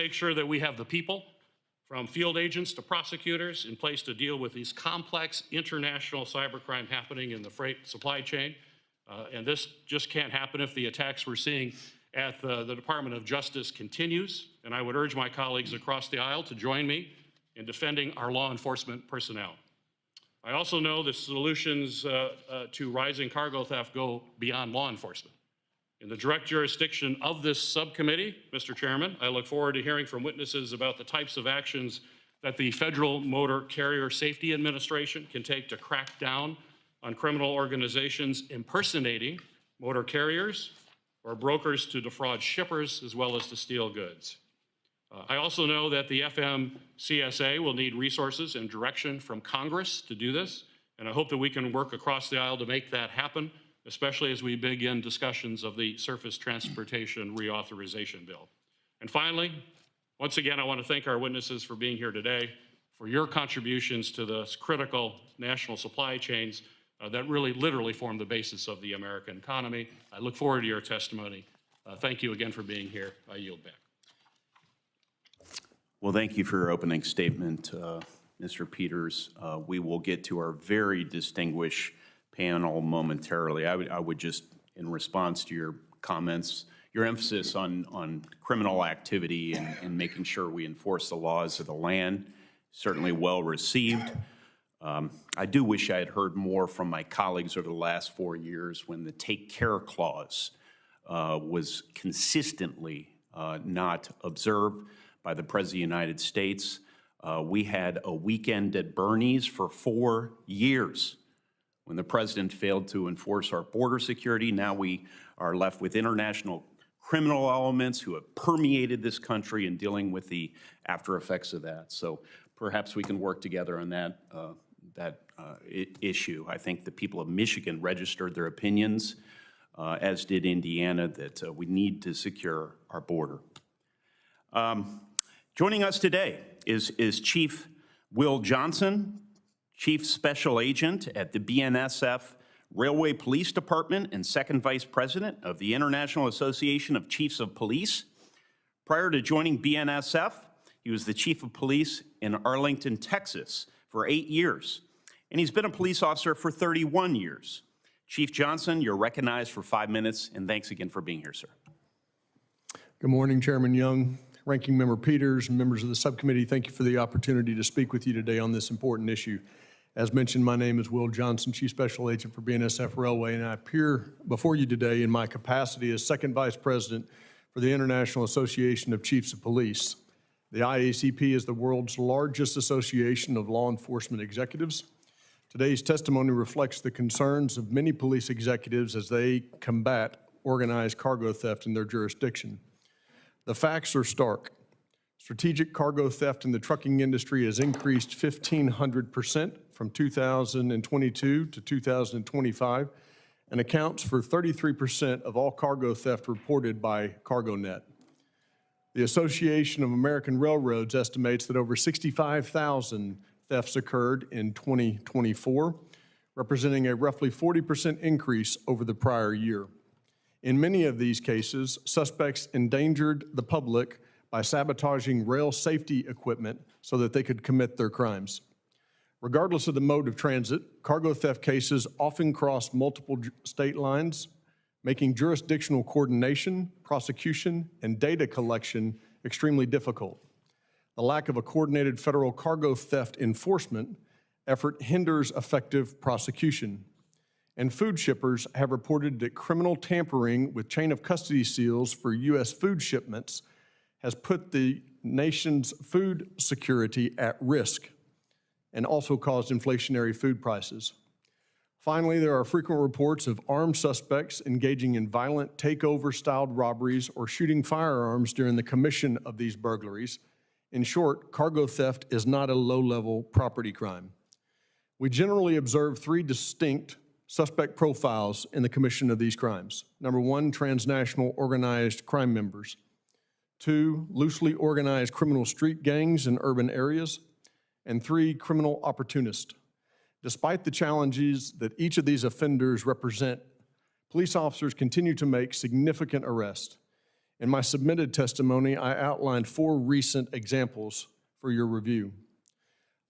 make sure that we have the people, from field agents to prosecutors, in place to deal with these complex international cybercrime happening in the freight supply chain. And this just can't happen if the attacks we're seeing at the Department of Justice continues. And I would urge my colleagues across the aisle to join me in defending our law enforcement personnel. I also know the solutions to rising cargo theft go beyond law enforcement. In the direct jurisdiction of this subcommittee, Mr. Chairman, I look forward to hearing from witnesses about the types of actions that the Federal Motor Carrier Safety Administration can take to crack down on criminal organizations impersonating motor carriers or brokers to defraud shippers as well as to steal goods. I also know that the FMCSA will need resources and direction from Congress to do this, and I hope that we can work across the aisle to make that happen, especially as we begin discussions of the Surface Transportation Reauthorization Bill. And finally, once again, I want to thank our witnesses for being here today, for your contributions to the critical national supply chains that really literally form the basis of the American economy. I look forward to your testimony. Thank you again for being here. I yield back. Well, thank you for your opening statement, Mr. Peters. We will get to our very distinguished panel momentarily. I would just, in response to your comments, your emphasis on criminal activity and making sure we enforce the laws of the land, certainly well received. I do wish I had heard more from my colleagues over the last 4 years when the take care clause was consistently not observed by the President of the United States. We had a weekend at Bernie's for 4 years when the President failed to enforce our border security. Now we are left with international criminal elements who have permeated this country and dealing with the after effects of that. So perhaps we can work together on that issue. I think the people of Michigan registered their opinions, as did Indiana, that we need to secure our border. Joining us today is Chief Will Johnson, Chief Special Agent at the BNSF Railway Police Department and Second Vice President of the International Association of Chiefs of Police. Prior to joining BNSF, he was the Chief of Police in Arlington, Texas for 8 years, and he's been a police officer for 31 years. Chief Johnson, you're recognized for 5 minutes, and thanks again for being here, sir. Good morning, Chairman Young, Ranking Member Peters, and members of the subcommittee. Thank you for the opportunity to speak with you today on this important issue. As mentioned, my name is Will Johnson, Chief Special Agent for BNSF Railway, and I appear before you today in my capacity as Second Vice President for the International Association of Chiefs of Police. The IACP is the world's largest association of law enforcement executives. Today's testimony reflects the concerns of many police executives as they combat organized cargo theft in their jurisdiction. The facts are stark. Strategic cargo theft in the trucking industry has increased 1,500% from 2022 to 2025 and accounts for 33% of all cargo theft reported by CargoNet. The Association of American Railroads estimates that over 65,000 thefts occurred in 2024, representing a roughly 40% increase over the prior year. In many of these cases, suspects endangered the public by sabotaging rail safety equipment so that they could commit their crimes. Regardless of the mode of transit, cargo theft cases often cross multiple state lines, making jurisdictional coordination, prosecution, and data collection extremely difficult. The lack of a coordinated federal cargo theft enforcement effort hinders effective prosecution. And food shippers have reported that criminal tampering with chain of custody seals for U.S. food shipments has put the nation's food security at risk and also caused inflationary food prices. Finally, there are frequent reports of armed suspects engaging in violent takeover-styled robberies or shooting firearms during the commission of these burglaries. In short, cargo theft is not a low-level property crime. We generally observe 3 distinct suspect profiles in the commission of these crimes. Number 1, transnational organized crime members. 2, loosely organized criminal street gangs in urban areas. And 3, criminal opportunists. Despite the challenges that each of these offenders represent, police officers continue to make significant arrests. In my submitted testimony, I outlined 4 recent examples for your review.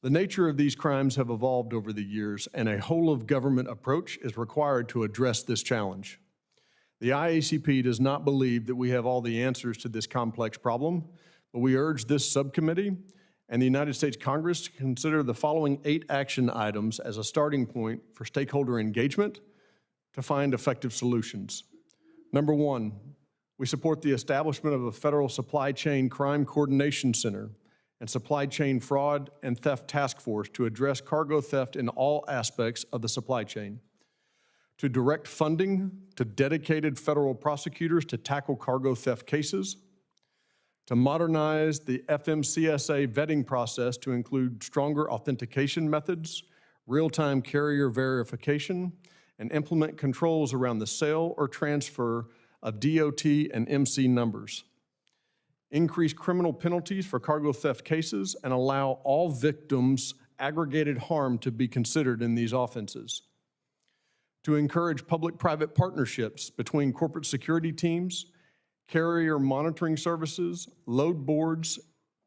The nature of these crimes have evolved over the years, and a whole-of-government approach is required to address this challenge. The IACP does not believe that we have all the answers to this complex problem, but we urge this subcommittee and the United States Congress to consider the following 8 action items as a starting point for stakeholder engagement to find effective solutions. Number 1, we support the establishment of a federal supply chain crime coordination center and supply chain fraud and theft task force to address cargo theft in all aspects of the supply chain, to direct funding to dedicated federal prosecutors to tackle cargo theft cases, to modernize the FMCSA vetting process to include stronger authentication methods, real-time carrier verification, and implement controls around the sale or transfer of DOT and MC numbers. Increase criminal penalties for cargo theft cases and allow all victims' aggregated harm to be considered in these offenses. To encourage public-private partnerships between corporate security teams, carrier monitoring services, load boards,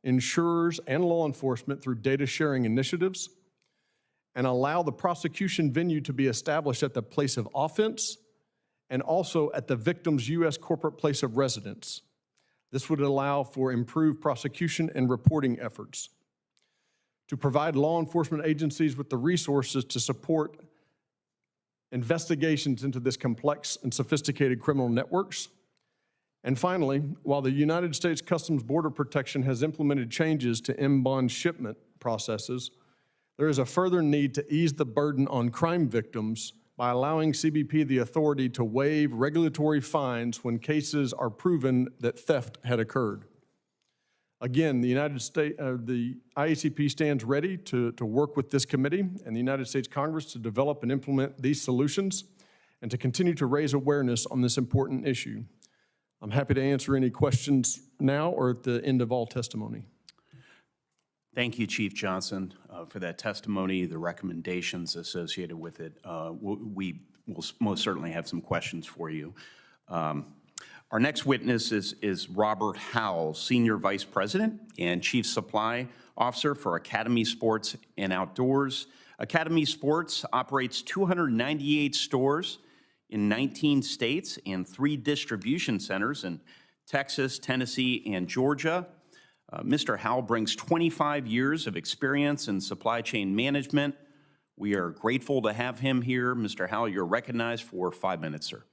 insurers, and law enforcement through data sharing initiatives, and allow the prosecution venue to be established at the place of offense and also at the victim's U.S. corporate place of residence. This would allow for improved prosecution and reporting efforts. To provide law enforcement agencies with the resources to support investigations into this complex and sophisticated criminal networks. And finally, while the United States Customs Border Protection has implemented changes to inbound shipment processes, there is a further need to ease the burden on crime victims by allowing CBP the authority to waive regulatory fines when cases are proven that theft had occurred. Again, the IACP stands ready to work with this committee and the United States Congress to develop and implement these solutions and to continue to raise awareness on this important issue. I'm happy to answer any questions now or at the end of all testimony. Thank you, Chief Johnson, for that testimony, the recommendations associated with it. We will most certainly have some questions for you. Our next witness is Robert Howell, Senior Vice President and Chief Supply Officer for Academy Sports and Outdoors. Academy Sports operates 298 stores in 19 states and 3 distribution centers in Texas, Tennessee, and Georgia. Mr. Howell brings 25 years of experience in supply chain management. We are grateful to have him here. Mr. Howell, you're recognized for 5 minutes, sir.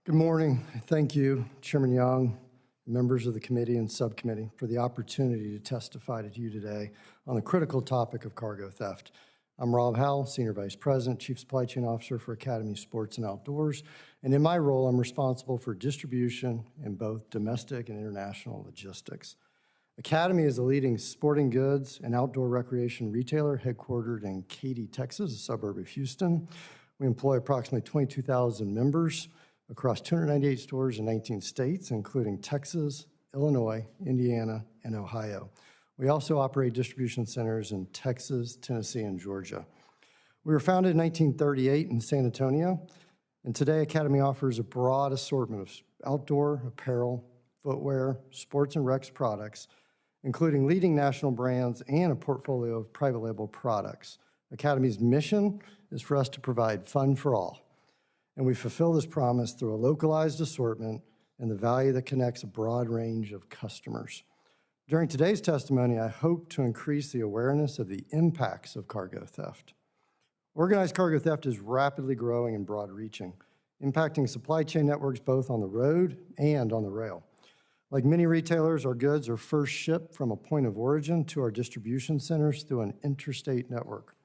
Good morning. Thank you, Chairman Young, members of the committee and subcommittee, for the opportunity to testify to you today on the critical topic of cargo theft. I'm Rob Howell, Senior Vice President, Chief Supply Chain Officer for Academy Sports and Outdoors, and in my role, I'm responsible for distribution in both domestic and international logistics. Academy is a leading sporting goods and outdoor recreation retailer headquartered in Katy, Texas, a suburb of Houston. We employ approximately 22,000 members across 298 stores in 19 states, including Texas, Illinois, Indiana, and Ohio. We also operate distribution centers in Texas, Tennessee, and Georgia. We were founded in 1938 in San Antonio, and today Academy offers a broad assortment of outdoor apparel, footwear, sports and recs products, including leading national brands and a portfolio of private label products. Academy's mission is for us to provide fun for all, and we fulfill this promise through a localized assortment and the value that connects a broad range of customers. During today's testimony, I hope to increase the awareness of the impacts of cargo theft. Organized cargo theft is rapidly growing and broad-reaching, impacting supply chain networks both on the road and on the rail. Like many retailers, our goods are first shipped from a point of origin to our distribution centers through an interstate network.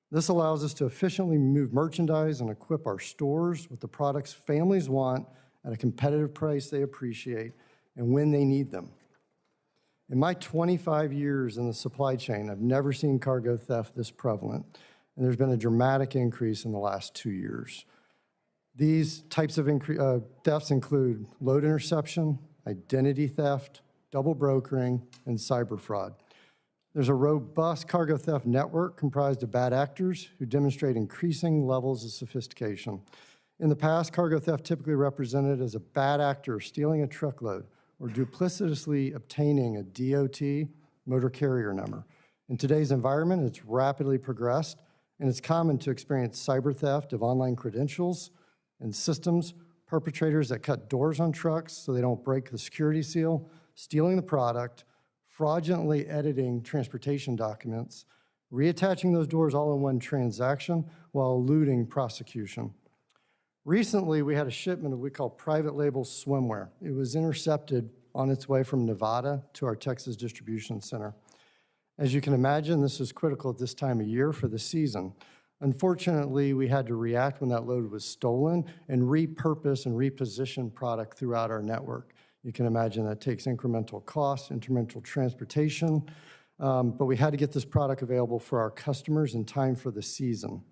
This allows us to efficiently move merchandise and equip our stores with the products families want at a competitive price they appreciate and when they need them. In my 25 years in the supply chain, I've never seen cargo theft this prevalent, and there's been a dramatic increase in the last 2 years. These types of thefts include load interception, identity theft, double brokering, and cyber fraud. There's a robust cargo theft network comprised of bad actors who demonstrate increasing levels of sophistication. In the past, cargo theft typically represented as a bad actor stealing a truckload or duplicitously obtaining a DOT motor carrier number. In today's environment, it's rapidly progressed, and it's common to experience cyber theft of online credentials and systems, perpetrators that cut doors on trucks so they don't break the security seal, stealing the product, fraudulently editing transportation documents, reattaching those doors all in one transaction while eluding prosecution. Recently, we had a shipment of what we call private label swimwear. It was intercepted on its way from Nevada to our Texas distribution center. As you can imagine, this is critical at this time of year for the season. Unfortunately, we had to react when that load was stolen and repurpose and reposition product throughout our network. You can imagine that takes incremental costs, incremental transportation, but we had to get this product available for our customers in time for the season.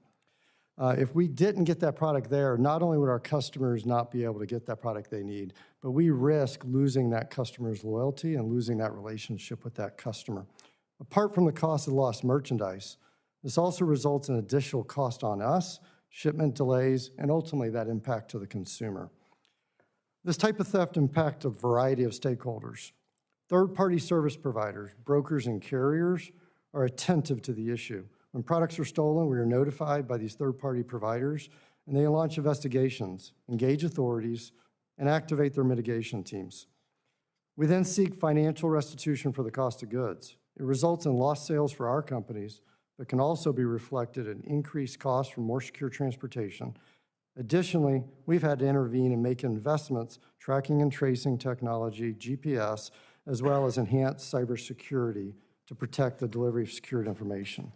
If we didn't get that product there, not only would our customers not be able to get that product they need, but we risk losing that customer's loyalty and losing that relationship with that customer. Apart from the cost of lost merchandise, this also results in additional cost on us, shipment delays, and ultimately that impact to the consumer. This type of theft impacts a variety of stakeholders. Third-party service providers, brokers, and carriers are attentive to the issue. When products are stolen, we are notified by these third-party providers, and they launch investigations, engage authorities, and activate their mitigation teams. We then seek financial restitution for the cost of goods. It results in lost sales for our companies, but can also be reflected in increased costs for more secure transportation. Additionally, we've had to intervene and make investments, tracking and tracing technology, GPS, as well as enhanced cybersecurity to protect the delivery of secured information.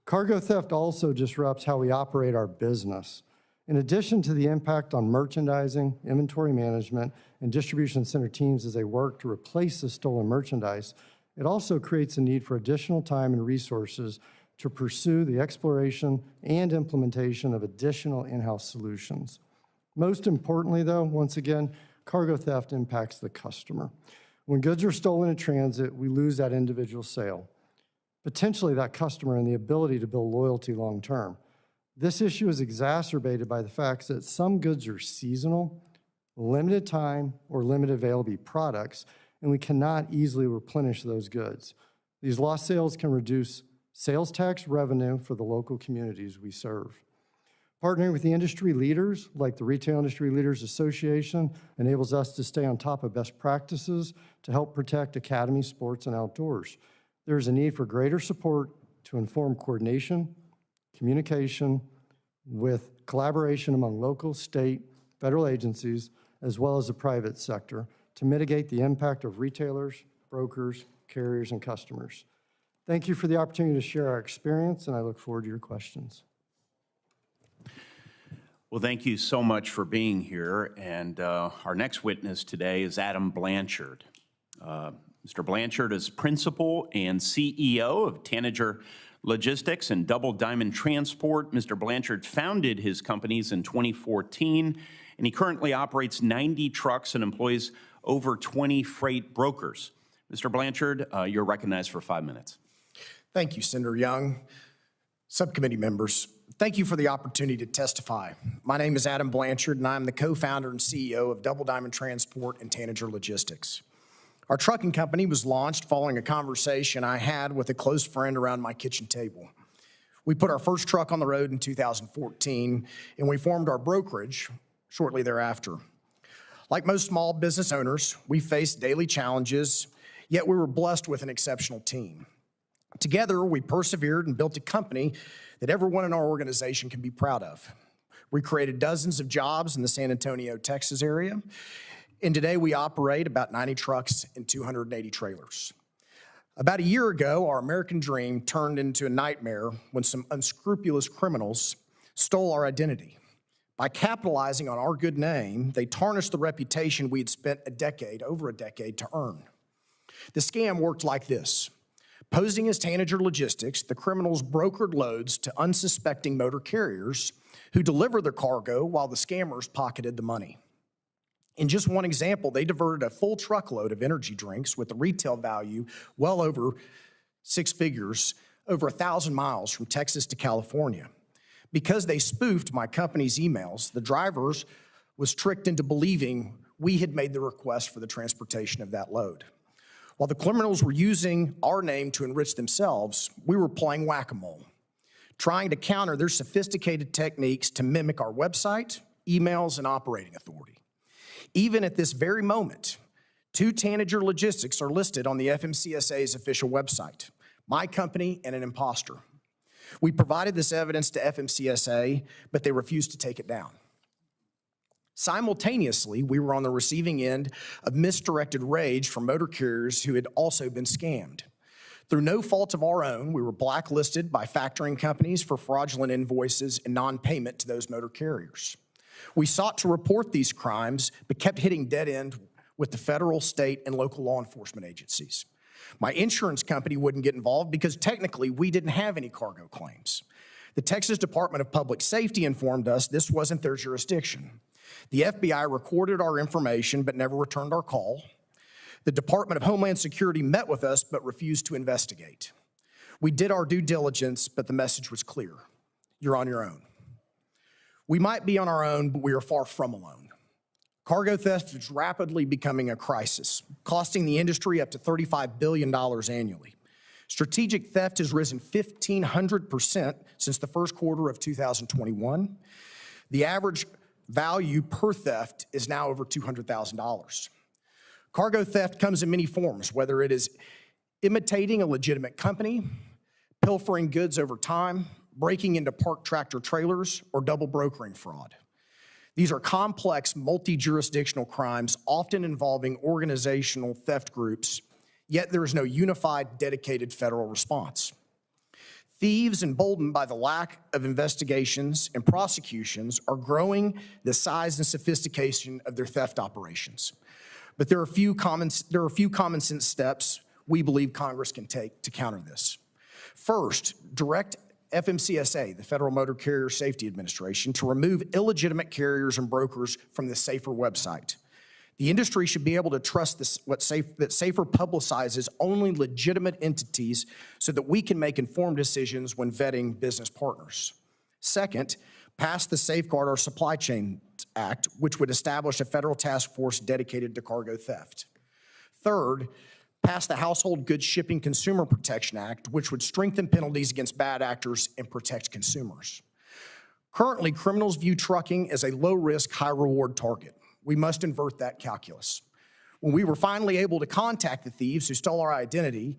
Cargo theft also disrupts how we operate our business. In addition to the impact on merchandising, inventory management, and distribution center teams as they work to replace the stolen merchandise, it also creates a need for additional time and resources to pursue the exploration and implementation of additional in-house solutions. Most importantly, though, once again, cargo theft impacts the customer. When goods are stolen in transit, we lose that individual sale, potentially that customer and the ability to build loyalty long term. This issue is exacerbated by the fact that some goods are seasonal, limited time, or limited availability products, and we cannot easily replenish those goods. These lost sales can reduce sales tax revenue for the local communities we serve. Partnering with the industry leaders, like the Retail Industry Leaders Association, enables us to stay on top of best practices to help protect academy sports and outdoors. There is a need for greater support to inform coordination, communication, with collaboration among local, state, federal agencies, as well as the private sector to mitigate the impact of retailers, brokers, carriers, and customers. Thank you for the opportunity to share our experience, and I look forward to your questions. Well, thank you so much for being here. And our next witness today is Adam Blanchard. Mr. Blanchard is principal and CEO of Tanager Logistics and Double Diamond Transport. Mr. Blanchard founded his companies in 2014, and he currently operates 90 trucks and employs over 20 freight brokers. Mr. Blanchard, you're recognized for 5 minutes. Thank you, Senator Young. Subcommittee members, thank you for the opportunity to testify. My name is Adam Blanchard, and I'm the co-founder and CEO of Double Diamond Transport and Tanager Logistics. Our trucking company was launched following a conversation I had with a close friend around my kitchen table. We put our first truck on the road in 2014, and we formed our brokerage shortly thereafter. Like most small business owners, we faced daily challenges, yet we were blessed with an exceptional team. Together, we persevered and built a company that everyone in our organization can be proud of. We created dozens of jobs in the San Antonio, Texas area, and today we operate about 90 trucks and 280 trailers. About a year ago, our American dream turned into a nightmare when some unscrupulous criminals stole our identity. By capitalizing on our good name, they tarnished the reputation we had spent over a decade to earn. The scam worked like this. Posing as Tanager Logistics, the criminals brokered loads to unsuspecting motor carriers who delivered their cargo while the scammers pocketed the money. In just one example, they diverted a full truckload of energy drinks with a retail value well over 6 figures, over 1,000 miles from Texas to California. Because they spoofed my company's emails, the drivers was tricked into believing we had made the request for the transportation of that load. While the criminals were using our name to enrich themselves, we were playing whack-a-mole, trying to counter their sophisticated techniques to mimic our website, emails, and operating authority. Even at this very moment, 2 Tanager logistics are listed on the FMCSA's official website, my company and an imposter. We provided this evidence to FMCSA, but they refused to take it down. Simultaneously, we were on the receiving end of misdirected rage from motor carriers who had also been scammed. Through no fault of our own, we were blacklisted by factoring companies for fraudulent invoices and non-payment to those motor carriers. We sought to report these crimes, but kept hitting dead end with the federal, state, and local law enforcement agencies. My insurance company wouldn't get involved because technically we didn't have any cargo claims. The Texas Department of Public Safety informed us this wasn't their jurisdiction. The FBI recorded our information but never returned our call. The Department of Homeland Security met with us but refused to investigate. We did our due diligence, but the message was clear. You're on your own. We might be on our own, but we are far from alone. Cargo theft is rapidly becoming a crisis, costing the industry up to $35 billion annually. Strategic theft has risen 1,500% since the first quarter of 2021. The average value per theft is now over $200,000. Cargo theft comes in many forms, whether it is imitating a legitimate company, pilfering goods over time, breaking into parked tractor trailers, or double brokering fraud. These are complex, multi-jurisdictional crimes, often involving organizational theft groups, yet there is no unified, dedicated federal response. Thieves, emboldened by the lack of investigations and prosecutions, are growing the size and sophistication of their theft operations. But there are a few common sense steps we believe Congress can take to counter this. First, direct FMCSA, the Federal Motor Carrier Safety Administration, to remove illegitimate carriers and brokers from the SAFER website. The industry should be able to trust that SAFER publicizes only legitimate entities so that we can make informed decisions when vetting business partners. Second, pass the Safeguard Our Supply Chain Act, which would establish a federal task force dedicated to cargo theft. Third, pass the Household Goods Shipping Consumer Protection Act, which would strengthen penalties against bad actors and protect consumers. Currently, criminals view trucking as a low-risk, high-reward target. We must invert that calculus. When we were finally able to contact the thieves who stole our identity,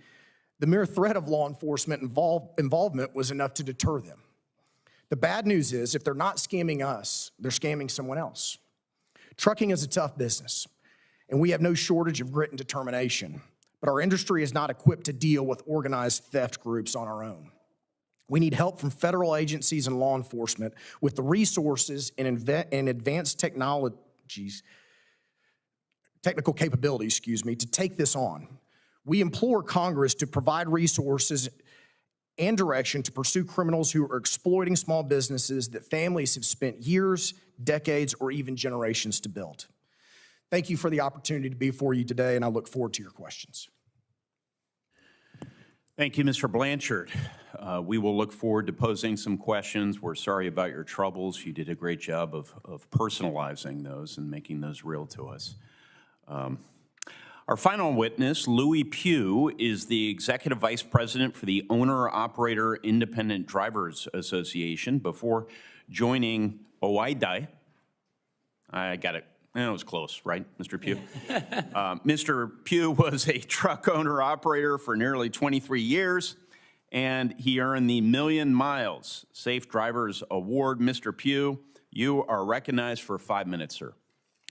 the mere threat of law enforcement involvement was enough to deter them. The bad news is, if they're not scamming us, they're scamming someone else. Trucking is a tough business, and we have no shortage of grit and determination. But our industry is not equipped to deal with organized theft groups on our own. We need help from federal agencies and law enforcement with the resources and advanced technical capabilities, to take this on. We implore Congress to provide resources and direction to pursue criminals who are exploiting small businesses that families have spent years, decades, or even generations to build. Thank you for the opportunity to be before you today, and I look forward to your questions. Thank you, Mr. Blanchard. We will look forward to posing some questions. We're sorry about your troubles. You did a great job of personalizing those and making those real to us. Our final witness, Lewie Pugh, is the Executive Vice President for the Owner-Operator Independent Drivers Association. Before joining OIDI, I got it. It was close, right, Mr. Pugh? Mr. Pugh was a truck owner-operator for nearly 23 years, and he earned the Million Miles Safe Drivers Award. Mr. Pugh, you are recognized for 5 minutes, sir.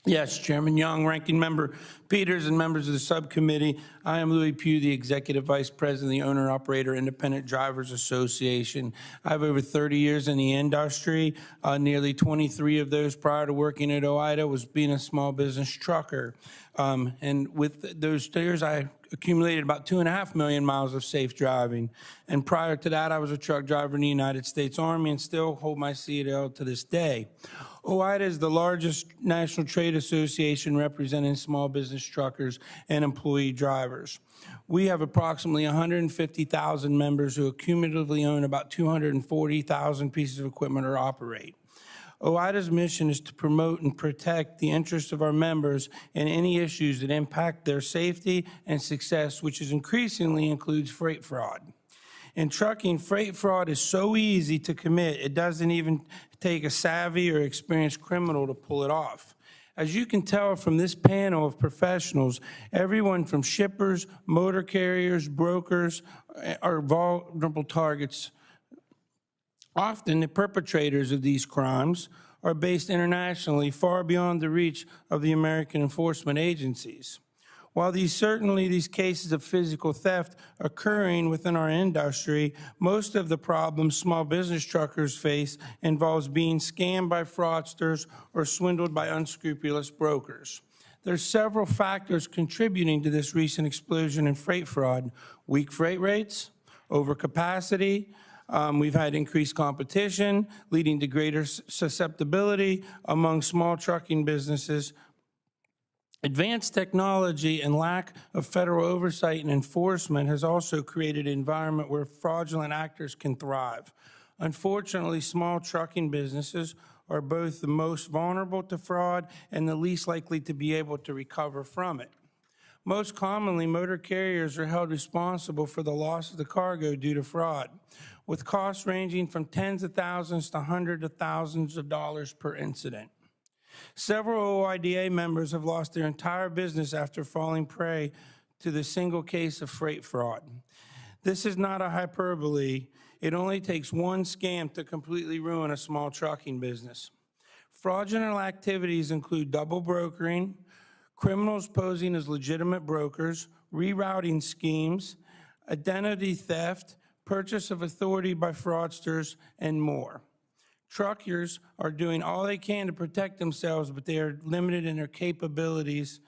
Yes, Chairman Young, Ranking Member Peters, and members of the subcommittee. I am Lewie Pugh, the Executive Vice President of the Owner-Operator Independent Drivers Association. I have over 30 years in the industry. Nearly 23 of those prior to working at OIDA was being a small business trucker. And with those years, I accumulated about 2.5 million miles of safe driving. And prior to that, I was a truck driver in the United States Army and still hold my CDL to this day. OIDA is the largest national trade association representing small business truckers and employee drivers. We have approximately 150,000 members who cumulatively own about 240,000 pieces of equipment or operate. OIDA's mission is to promote and protect the interests of our members and any issues that impact their safety and success, which increasingly includes freight fraud. In trucking, freight fraud is so easy to commit, it doesn't even take a savvy or experienced criminal to pull it off. As you can tell from this panel of professionals, everyone from shippers, motor carriers, brokers are vulnerable targets. Often, the perpetrators of these crimes are based internationally, far beyond the reach of the American enforcement agencies. While these cases of physical theft occurring within our industry, most of the problems small business truckers face involves being scammed by fraudsters or swindled by unscrupulous brokers. There's several factors contributing to this recent explosion in freight fraud: weak freight rates, overcapacity. We've had increased competition, leading to greater susceptibility among small trucking businesses. Advanced technology and lack of federal oversight and enforcement has also created an environment where fraudulent actors can thrive. Unfortunately, small trucking businesses are both the most vulnerable to fraud and the least likely to be able to recover from it. Most commonly, motor carriers are held responsible for the loss of the cargo due to fraud, with costs ranging from tens of thousands to hundreds of thousands of dollars per incident. Several OIDA members have lost their entire business after falling prey to the single case of freight fraud. This is not a hyperbole. It only takes one scam to completely ruin a small trucking business. Fraudulent activities include double brokering, criminals posing as legitimate brokers, rerouting schemes, identity theft, purchase of authority by fraudsters, and more. Truckers are doing all they can to protect themselves, but they are limited in their capabilities.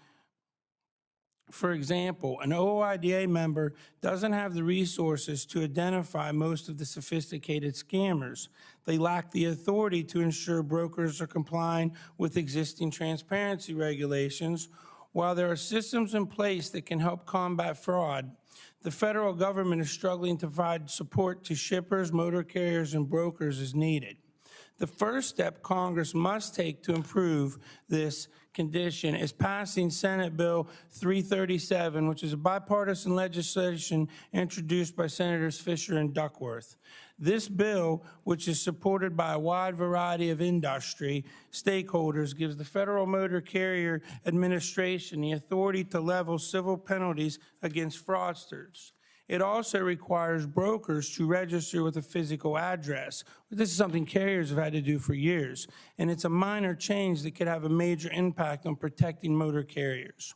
For example, an OIDA member doesn't have the resources to identify most of the sophisticated scammers. They lack the authority to ensure brokers are complying with existing transparency regulations. While there are systems in place that can help combat fraud, the federal government is struggling to provide support to shippers, motor carriers, and brokers as needed. The first step Congress must take to improve this condition is passing Senate Bill 337, which is a bipartisan legislation introduced by Senators Fisher and Duckworth. This bill, which is supported by a wide variety of industry stakeholders, gives the Federal Motor Carrier Administration the authority to level civil penalties against fraudsters. It also requires brokers to register with a physical address. This is something carriers have had to do for years, and it's a minor change that could have a major impact on protecting motor carriers.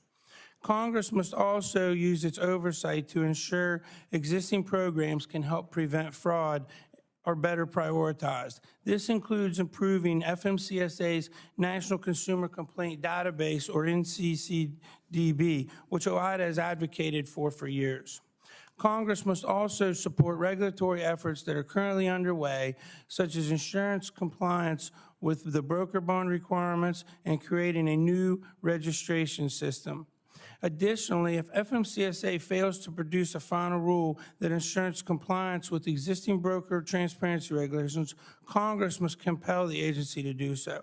Congress must also use its oversight to ensure existing programs can help prevent fraud are better prioritized. This includes improving FMCSA's National Consumer Complaint Database, or NCCDB, which OIDA has advocated for years. Congress must also support regulatory efforts that are currently underway, such as insurance compliance with the broker bond requirements and creating a new registration system. Additionally, if FMCSA fails to produce a final rule that ensures compliance with existing broker transparency regulations, Congress must compel the agency to do so.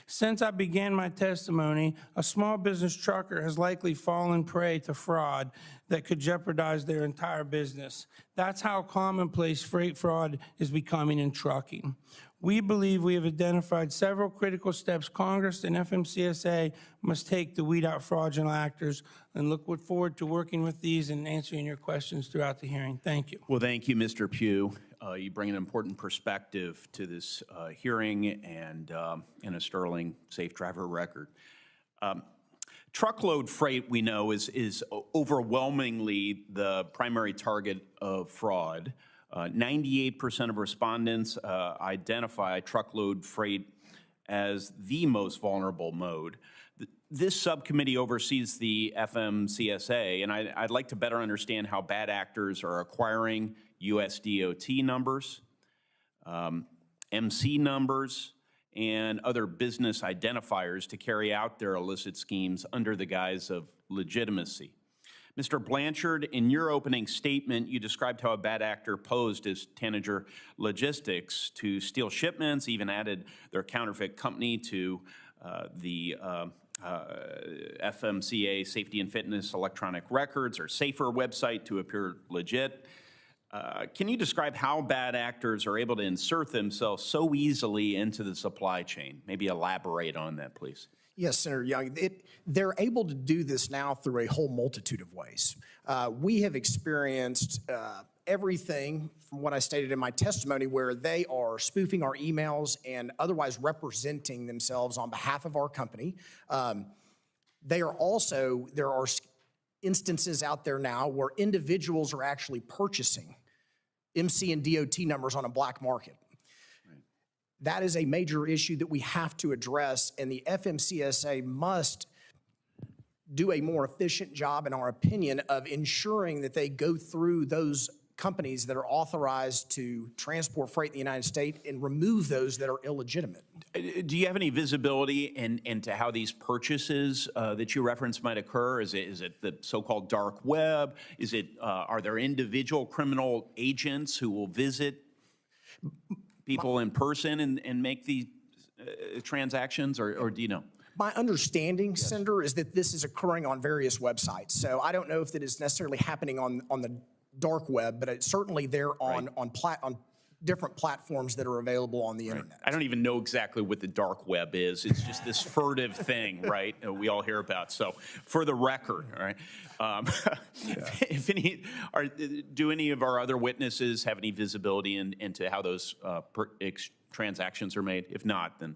Since I began my testimony, a small business trucker has likely fallen prey to fraud that could jeopardize their entire business. That's how commonplace freight fraud is becoming in trucking. We believe we have identified several critical steps Congress and FMCSA must take to weed out fraudulent actors, and look forward to working with these and answering your questions throughout the hearing. Thank you. Well, thank you, Mr. Pugh. You bring an important perspective to this hearing and a sterling safe driver record. Truckload freight, we know, is overwhelmingly the primary target of fraud. 98% of respondents identify truckload freight as the most vulnerable mode. This subcommittee oversees the FMCSA, and I'd like to better understand how bad actors are acquiring USDOT numbers, MC numbers, and other business identifiers to carry out their illicit schemes under the guise of legitimacy. Mr. Blanchard, in your opening statement, you described how a bad actor posed as Tanager Logistics to steal shipments, even added their counterfeit company to the FMCA Safety and Fitness Electronic Records or SAFER website to appear legit. Can you describe how bad actors are able to insert themselves so easily into the supply chain? Maybe elaborate on that, please. Yes, Senator Young, they're able to do this now through a whole multitude of ways. We have experienced everything from what I stated in my testimony where they are spoofing our emails and otherwise representing themselves on behalf of our company. There are instances out there now where individuals are actually purchasing MC and DOT numbers on a black market. That is a major issue that we have to address, and the FMCSA must do a more efficient job, in our opinion, of ensuring that they go through those companies that are authorized to transport freight in the United States and remove those that are illegitimate. Do you have any visibility into how these purchases that you referenced might occur? Is it the so-called dark web? Are there individual criminal agents who will visit people in person and make these transactions, or do you know? My understanding, Senator, is that this is occurring on various websites. So I don't know if that is necessarily happening on the dark web, but it's certainly there on different platforms that are available on the internet. I don't even know exactly what the dark web is. It's just this furtive thing, right? We all hear about. So, for the record, all right. Do any of our other witnesses have any visibility into how those transactions are made? If not, then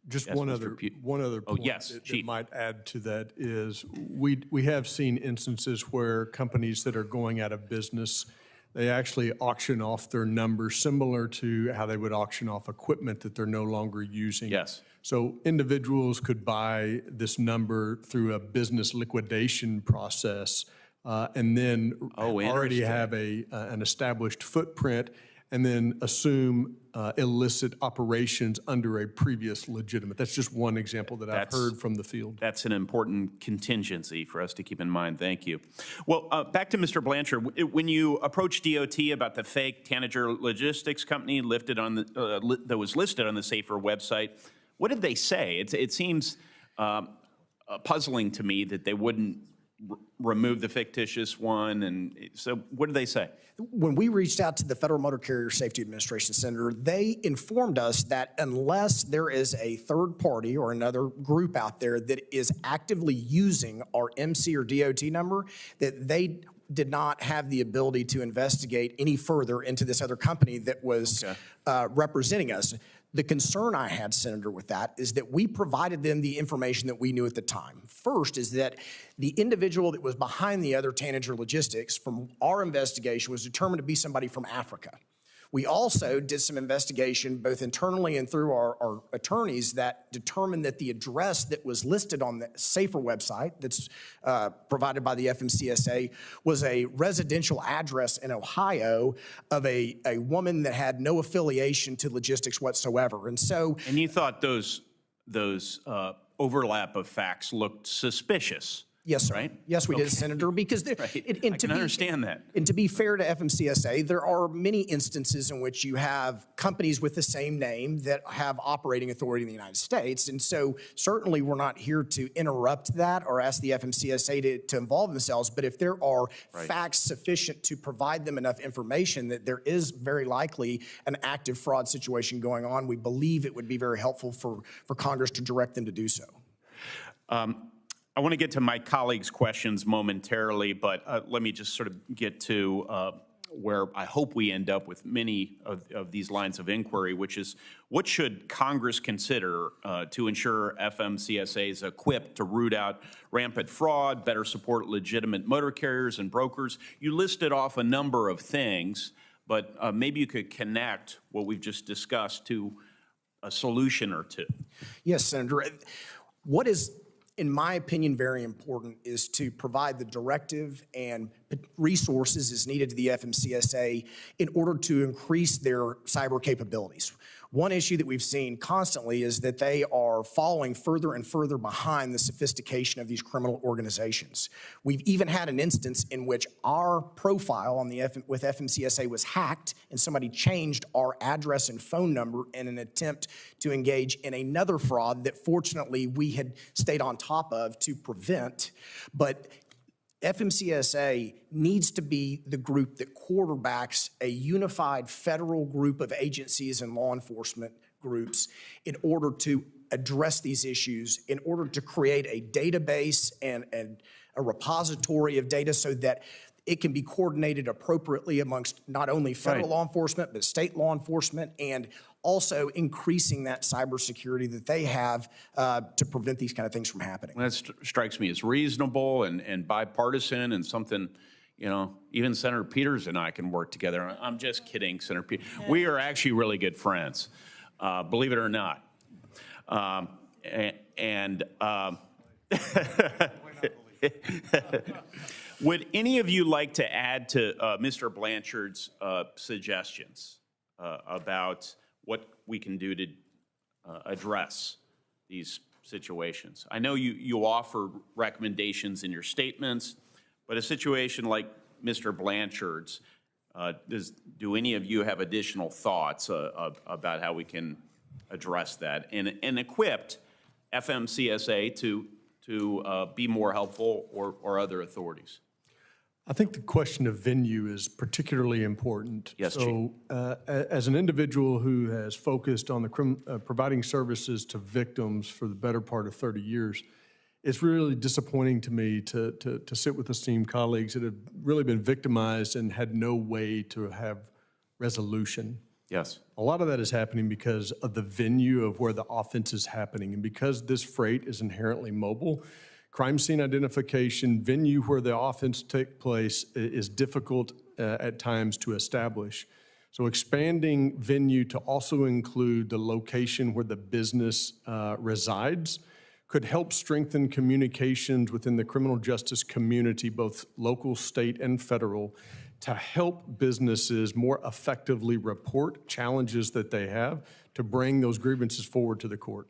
Just yes, one Mr. other Pugh. point yes, that Chief. might add to that is we have seen instances where companies that are going out of business, they actually auction off their numbers similar to how they would auction off equipment that they're no longer using. Yes. So individuals could buy this number through a business liquidation process and then already have an established footprint and then assume illicit operations under a previous legitimate. That's just one example that I've heard from the field. That's an important contingency for us to keep in mind. Thank you. Well, back to Mr. Blanchard. When you approached DOT about the fake Tanager Logistics company that was listed on the SAFER website, what did they say? It seems puzzling to me that they wouldn't remove the fictitious one. And so what did they say? When we reached out to the Federal Motor Carrier Safety Administration, Senator, they informed us that unless there is a third party or another group out there that is actively using our MC or DOT number, that they did not have the ability to investigate any further into this other company that was representing us. The concern I had, Senator, with that is that we provided them the information that we knew at the time. First is that the individual that was behind the other Tanager Logistics from our investigation was determined to be somebody from Africa. We also did some investigation both internally and through our attorneys that determined that the address that was listed on the SAFER website that's provided by the FMCSA was a residential address in Ohio of a woman that had no affiliation to logistics whatsoever. And so— And you thought those overlap of facts looked suspicious. Yes, sir. Right? Yes, we did, Senator, because I can understand that. And to be fair to FMCSA, there are many instances in which you have companies with the same name that have operating authority in the United States. And so certainly we're not here to interrupt that or ask the FMCSA to involve themselves. But if there are facts sufficient to provide them enough information that there is very likely an active fraud situation going on, we believe it would be very helpful for Congress to direct them to do so. I want to get to my colleagues' questions momentarily, but let me just sort of get to where I hope we end up with many of these lines of inquiry, which is what should Congress consider to ensure FMCSA is equipped to root out rampant fraud, better support legitimate motor carriers and brokers? You listed off a number of things, but maybe you could connect what we've just discussed to a solution or two. Yes, Senator. What is, in my opinion, very important is to provide the directive and resources is needed to the FMCSA in order to increase their cyber capabilities. One issue that we've seen constantly is that they are falling further and further behind the sophistication of these criminal organizations. We've even had an instance in which our profile on with FMCSA was hacked and somebody changed our address and phone number in an attempt to engage in another fraud that fortunately we had stayed on top of to prevent. But FMCSA needs to be the group that quarterbacks a unified federal group of agencies and law enforcement groups in order to address these issues, in order to create a database and a repository of data so that it can be coordinated appropriately amongst not only federal law enforcement, but state law enforcement, and also increasing that cybersecurity that they have to prevent these kind of things from happening. That strikes me as reasonable and bipartisan and something, you know, even Senator Peters and I can work together. I'm just kidding, Senator Peters. We are actually really good friends, believe it or not. Would any of you like to add to Mr. Blanchard's suggestions about what we can do to address these situations? I know you offer recommendations in your statements, but a situation like Mr. Blanchard's, do any of you have additional thoughts about how we can address that and equipped FMCSA to be more helpful or other authorities? I think the question of venue is particularly important. Yes, so, as an individual who has focused on the providing services to victims for the better part of 30 years, it's really disappointing to me to sit with esteemed colleagues that have really been victimized and had no way to have resolution. Yes. A lot of that is happening because of the venue of where the offense is happening, and because this freight is inherently mobile. Crime scene identification, venue where the offense took place is difficult at times to establish. So expanding venue to also include the location where the business resides could help strengthen communications within the criminal justice community, both local, state, and federal, to help businesses more effectively report challenges that they have to bring those grievances forward to the court.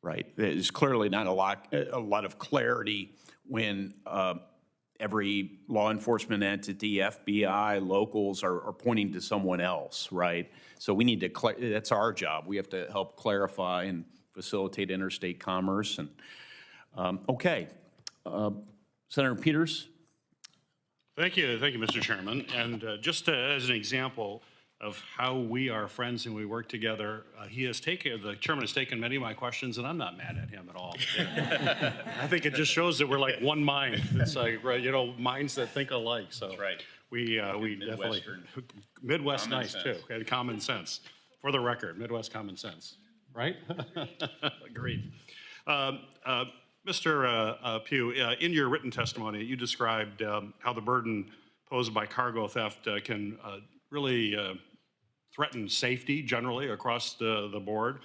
Right. There's clearly not a lot of clarity when every law enforcement entity, FBI, locals are pointing to someone else, right? So we need to, that's our job. We have to help clarify and facilitate interstate commerce. And okay. Senator Peters? Thank you, Mr. Chairman. And just as an example of how we are friends and we work together, the chairman has taken many of my questions, and I'm not mad at him at all. I think it just shows that we're like one mind. It's like, you know, minds that think alike. So right. We definitely Midwest nice too, and common sense. For the record, Midwest common sense, right? Agreed. Mr. Pugh, in your written testimony, you described how the burden posed by cargo theft can really threaten safety generally across the board.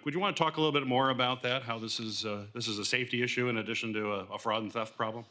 Would you want to talk a little bit more about that, how this is a safety issue in addition to a fraud and theft problem?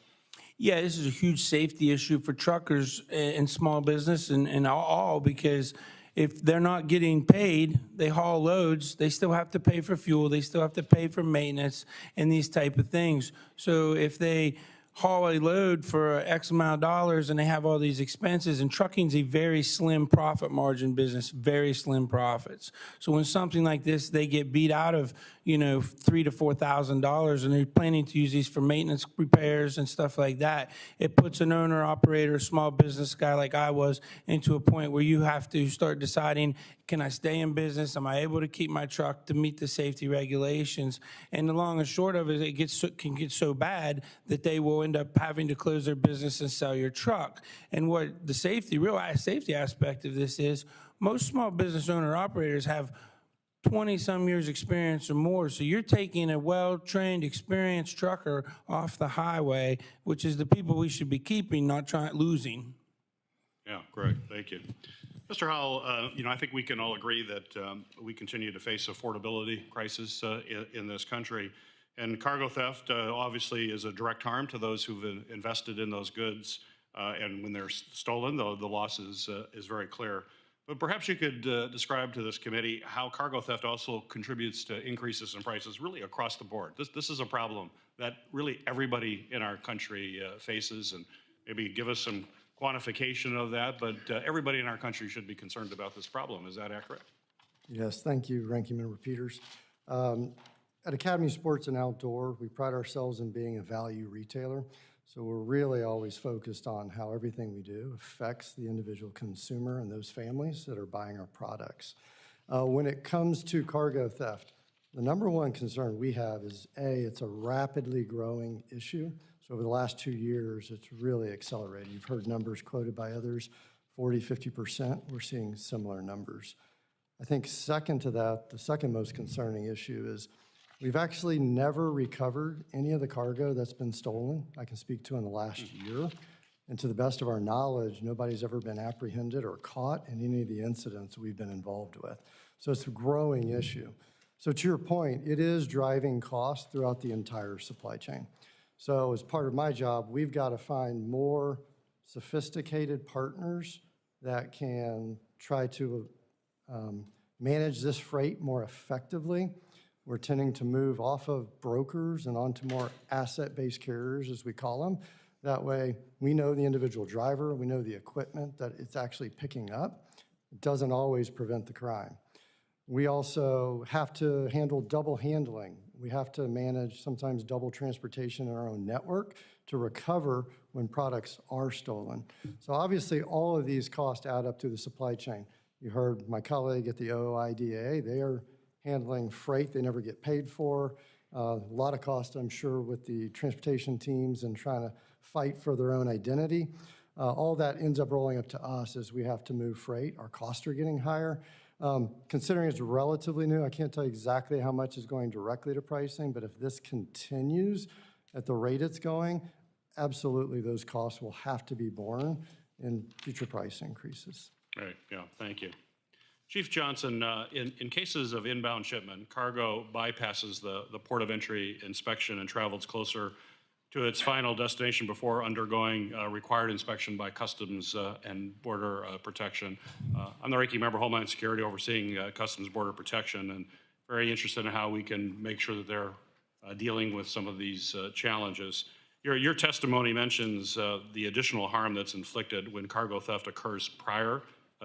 Yeah, this is a huge safety issue for truckers and small business and all, because if they're not getting paid, they haul loads, they still have to pay for fuel, they still have to pay for maintenance and these type of things. So if they haul a load for X amount of dollars and they have all these expenses, and trucking's a very slim profit margin business, very slim profits. So when something like this, they get beat out of, you know, $3,000 to $4,000 and they're planning to use these for maintenance repairs and stuff like that, it puts an owner, operator, small business guy like I was into a point where you have to start deciding, can I stay in business? Am I able to keep my truck to meet the safety regulations? And the long and short of it, can get so bad that they will end up having to close their business and sell your truck. And what the real safety aspect of this is, most small business owner operators have 20-some years experience or more. So you're taking a well-trained, experienced trucker off the highway, which is the people we should be keeping, not losing. Yeah, great. Thank you. Mr. Howell, you know, I think we can all agree that we continue to face affordability crisis in this country. And cargo theft obviously is a direct harm to those who've invested in those goods. and when they're stolen, the loss is very clear. But perhaps you could describe to this committee how cargo theft also contributes to increases in prices really across the board. This is a problem that really everybody in our country faces, and maybe give us some quantification of that, but everybody in our country should be concerned about this problem. Is that accurate? Yes, thank you, Ranking Member Peters. At Academy Sports and Outdoor, we pride ourselves in being a value retailer. So we're really always focused on how everything we do affects the individual consumer and those families that are buying our products. When it comes to cargo theft, the number one concern we have is, it's a rapidly growing issue. So over the last 2 years, it's really accelerated. You've heard numbers quoted by others, 40, 50%. We're seeing similar numbers. I think second to that, the second most concerning issue is we've actually never recovered any of the cargo that's been stolen, I can speak to in the last year. And to the best of our knowledge, nobody's ever been apprehended or caught in any of the incidents we've been involved with. So it's a growing issue. So to your point, it is driving costs throughout the entire supply chain. So as part of my job, we've got to find more sophisticated partners that can try to manage this freight more effectively. We're tending to move off of brokers and onto more asset-based carriers, as we call them. That way, we know the individual driver, we know the equipment that it's actually picking up. It doesn't always prevent the crime. We also have to handle double handling. We have to manage sometimes double transportation in our own network to recover when products are stolen. So obviously, all of these costs add up through the supply chain. You heard my colleague at the OOIDA, they are handling freight they never get paid for. A lot of cost, I'm sure, with the transportation teams and trying to fight for their own identity. All that ends up rolling up to us as we have to move freight. Our costs are getting higher. Considering it's relatively new, I can't tell you exactly how much is going directly to pricing, but if this continues at the rate it's going, absolutely those costs will have to be borne in future price increases. Right, yeah, thank you. Chief Johnson, in cases of inbound shipment, cargo bypasses the port of entry inspection and travels closer to its final destination before undergoing required inspection by Customs and Border Protection. I'm the ranking member of Homeland Security overseeing Customs Border Protection, and very interested in how we can make sure that they're dealing with some of these challenges. Your testimony mentions the additional harm that's inflicted when cargo theft occurs prior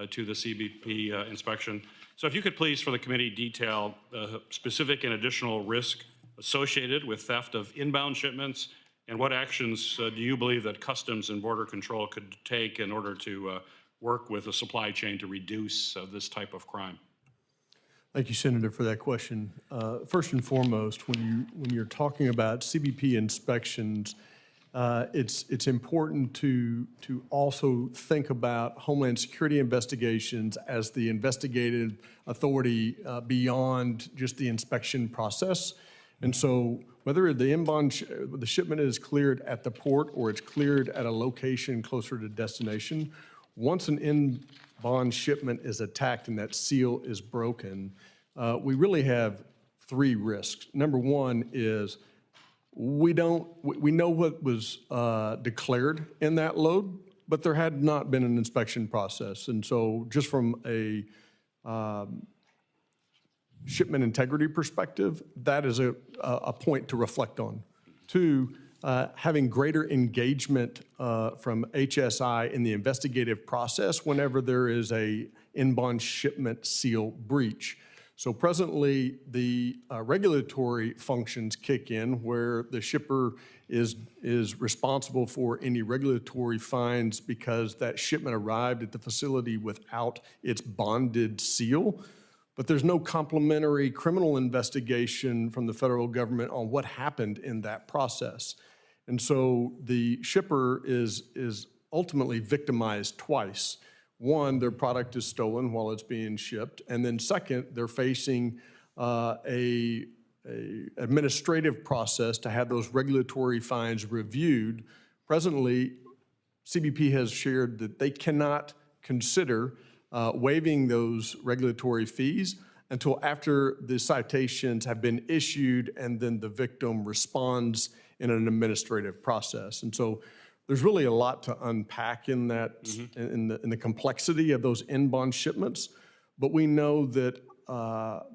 to the CBP inspection. So if you could please, for the committee, detail specific and additional risk associated with theft of inbound shipments, and what actions do you believe that Customs and Border Control could take in order to work with the supply chain to reduce this type of crime? Thank you, Senator, for that question. First and foremost, when you're talking about CBP inspections, it's important to also think about Homeland Security investigations as the investigative authority beyond just the inspection process. And so whether the inbound the shipment is cleared at the port or it's cleared at a location closer to destination, once an inbound shipment is attacked and that seal is broken, we really have three risks. Number one is we know what was declared in that load, but there had not been an inspection process. And so just from a shipment integrity perspective, that is a point to reflect on. Two, having greater engagement from HSI in the investigative process whenever there is a inbound shipment seal breach. So presently, the regulatory functions kick in where the shipper is responsible for any regulatory fines because that shipment arrived at the facility without its bonded seal. But there's no complementary criminal investigation from the federal government on what happened in that process. And so the shipper is ultimately victimized twice. One, their product is stolen while it's being shipped. And then second, they're facing a administrative process to have those regulatory fines reviewed. Presently, CBP has shared that they cannot consider waiving those regulatory fees until after the citations have been issued and then the victim responds in an administrative process. And so There's really a lot to unpack in that, in the complexity of those in-bond shipments, but we know that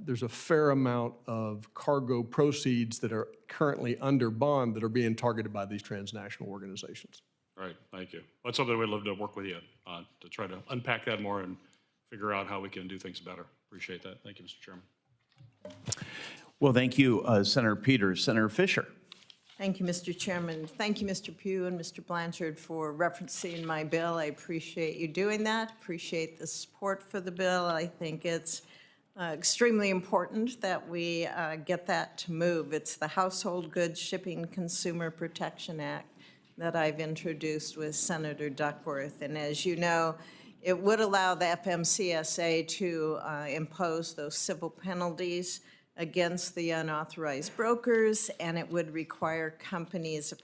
there's a fair amount of cargo proceeds that are currently under bond that are being targeted by these transnational organizations. Right, thank you. That's something we'd love to work with you on, to try to unpack that more and figure out how we can do things better. Appreciate that. Thank you, Mr. Chairman. Well, thank you, Senator Peters. Senator Fisher. Thank you, Mr. Chairman. Thank you, Mr. Pugh and Mr. Blanchard, for referencing my bill. I appreciate you doing that. Appreciate the support for the bill. I think it's extremely important that we get that to move. It's the Household Goods Shipping Consumer Protection Act that I've introduced with Senator Duckworth. And as you know, it would allow the FMCSA to impose those civil penalties against the unauthorized brokers, and it would require companies of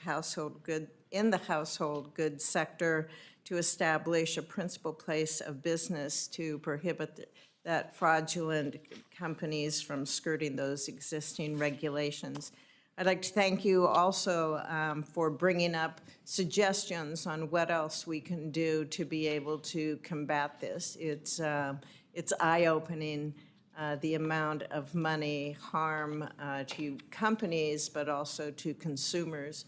in the household goods sector to establish a principal place of business to prohibit that fraudulent companies from skirting those existing regulations. I'd like to thank you also for bringing up suggestions on what else we can do to be able to combat this. It's eye-opening, the amount of money harm to companies, but also to consumers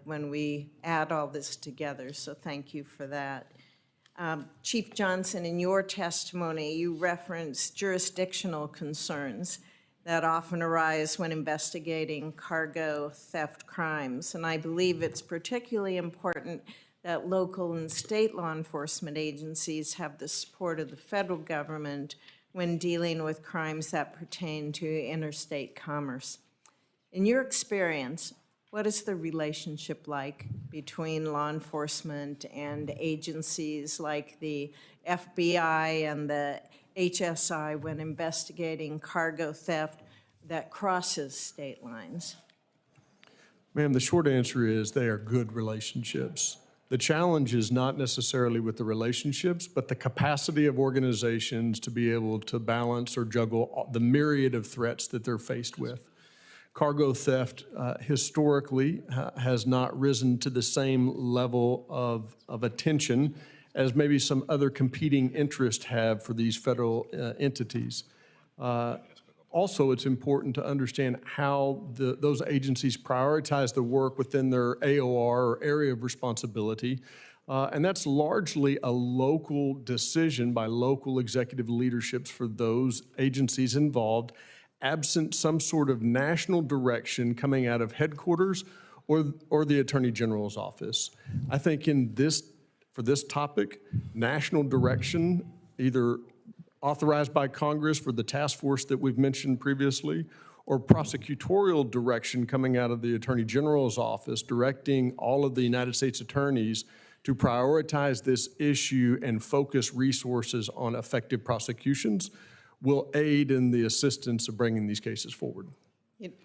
when we add all this together. So thank you for that. Chief Johnson, in your testimony, you referenced jurisdictional concerns that often arise when investigating cargo theft crimes. And I believe it's particularly important that local and state law enforcement agencies have the support of the federal government when dealing with crimes that pertain to interstate commerce. In your experience, what is the relationship like between law enforcement and agencies like the FBI and the HSI when investigating cargo theft that crosses state lines? Ma'am, the short answer is they are good relationships. The challenge is not necessarily with the relationships, but the capacity of organizations to be able to balance or juggle the myriad of threats that they're faced with. Cargo theft historically has not risen to the same level of attention as maybe some other competing interests have for these federal entities. Also, it's important to understand how those agencies prioritize the work within their AOR, or area of responsibility, and that's largely a local decision by local executive leaderships for those agencies involved, absent some sort of national direction coming out of headquarters or the Attorney General's office. I think for this topic, national direction, either authorized by Congress for the task force that we've mentioned previously, or prosecutorial direction coming out of the Attorney General's office, directing all of the United States attorneys to prioritize this issue and focus resources on effective prosecutions, will aid in the assistance of bringing these cases forward.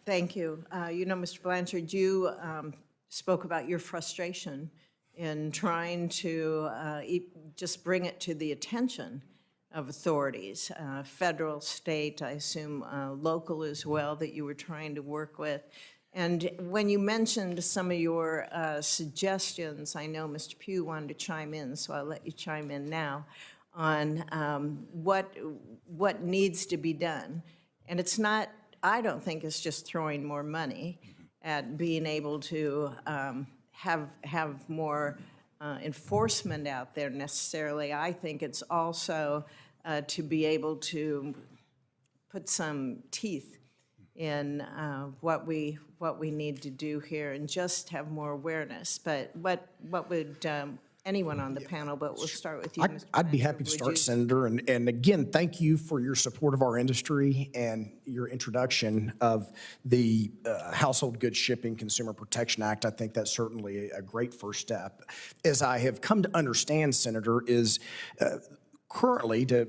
Thank you. You know, Mr. Blanchard, you spoke about your frustration in trying to just bring it to the attention of authorities, federal, state, I assume local as well, that you were trying to work with. And when you mentioned some of your suggestions, I know Mr. Pugh wanted to chime in, so I'll let you chime in now on what needs to be done. And it's not, I don't think it's just throwing more money at being able to have more enforcement out there necessarily. I think it's also to be able to put some teeth in what we need to do here and just have more awareness. But what would anyone on the panel, but we'll start with you, Mr. I'd be Blanchard. happy to Would start, you- Senator. And again, thank you for your support of our industry and your introduction of the Household Goods Shipping Consumer Protection Act. I think that's certainly a great first step. As I have come to understand, Senator, is currently, to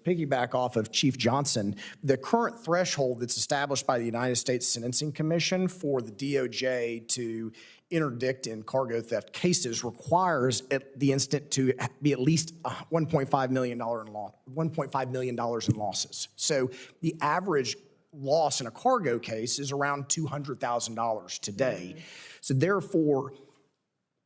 piggyback off of Chief Johnson, the current threshold that's established by the United States Sentencing Commission for the DOJ to interdict in cargo theft cases requires at the instant to be at least $1.5 million in losses. So the average loss in a cargo case is around $200,000 today. So therefore,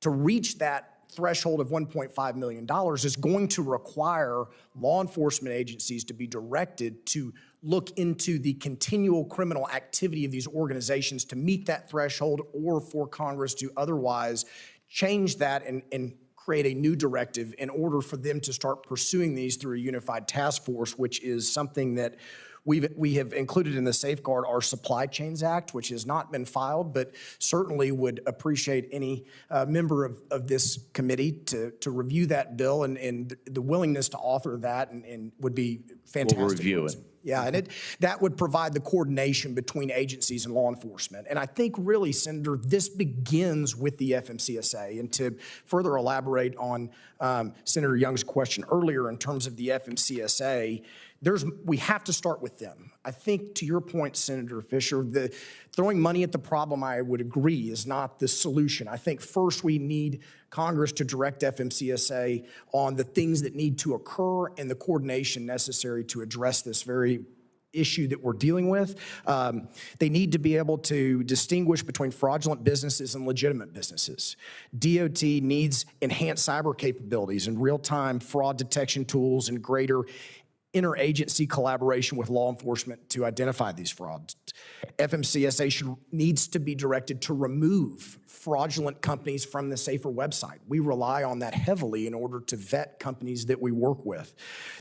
to reach that threshold of $1.5 million is going to require law enforcement agencies to be directed to look into the continual criminal activity of these organizations to meet that threshold, or for Congress to otherwise change that and create a new directive in order for them to start pursuing these through a unified task force, which is something that we have included in the Safeguard Our Supply Chains Act, which has not been filed, but certainly would appreciate any member of this committee to review that bill, and the willingness to author that and would be fantastic. We'll review it. Yeah, and that would provide the coordination between agencies and law enforcement. And I think really, Senator, this begins with the FMCSA. And to further elaborate on Senator Young's question earlier in terms of the FMCSA, we have to start with them. I think, to your point, Senator Fisher, throwing money at the problem, I would agree, is not the solution. I think first we need Congress to direct FMCSA on the things that need to occur and the coordination necessary to address this very issue that we're dealing with. They need to be able to distinguish between fraudulent businesses and legitimate businesses. DOT needs enhanced cyber capabilities and real-time fraud detection tools and greater interagency collaboration with law enforcement to identify these frauds. FMCSA needs to be directed to remove fraudulent companies from the SAFER website. We rely on that heavily in order to vet companies that we work with.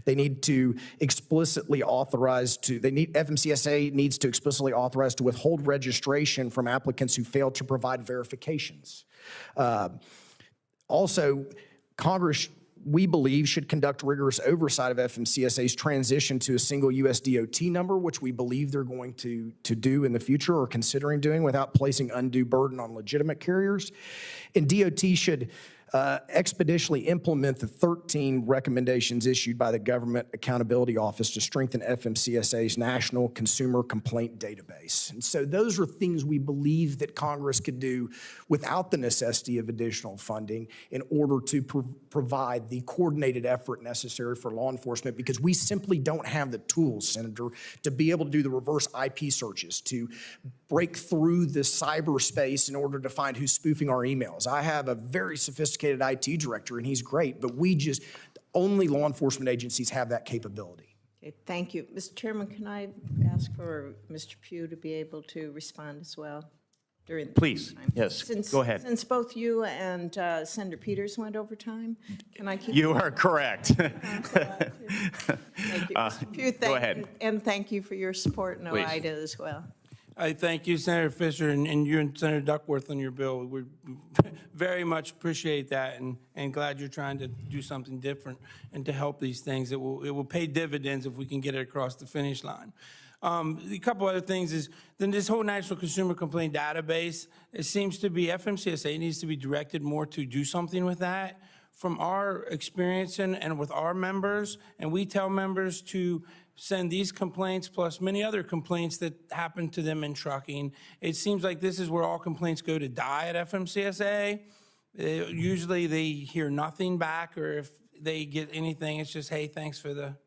They need to explicitly authorize FMCSA needs to explicitly authorize to withhold registration from applicants who fail to provide verifications. Also, Congress, we believe, should conduct rigorous oversight of FMCSA's transition to a single U.S. DOT number, which we believe they're going to do in the future or considering doing without placing undue burden on legitimate carriers. And DOT should expeditiously implement the 13 recommendations issued by the Government Accountability Office to strengthen FMCSA's National Consumer Complaint Database. And so those are things we believe that Congress could do without the necessity of additional funding in order to provide the coordinated effort necessary for law enforcement, because we simply don't have the tools, Senator, to be able to do the reverse IP searches, to break through the cyberspace in order to find who's spoofing our emails. I have a very sophisticated IT director, and he's great, but only law enforcement agencies have that capability. Okay, thank you. Mr. Chairman, can I ask for Mr. Pugh to be able to respond as well during the Please, time? yes, go ahead. Since both you and Senator Peters went over time, can I keep? You are correct. Thank you, Mr. Pugh. Go ahead. And thank you for your support, and Please. OIDA as well. I thank you, Senator Fisher, and you and Senator Duckworth on your bill. We very much appreciate that, and glad you're trying to do something different and to help these things. It will pay dividends if we can get it across the finish line. A couple other things is, then this whole National Consumer Complaint Database, it seems to be FMCSA needs to be directed more to do something with that. From our experience and with our members, and we tell members to send these complaints plus many other complaints that happen to them in trucking. It seems like this is where all complaints go to die at FMCSA. Usually they hear nothing back, or if they get anything, it's just, hey, thanks for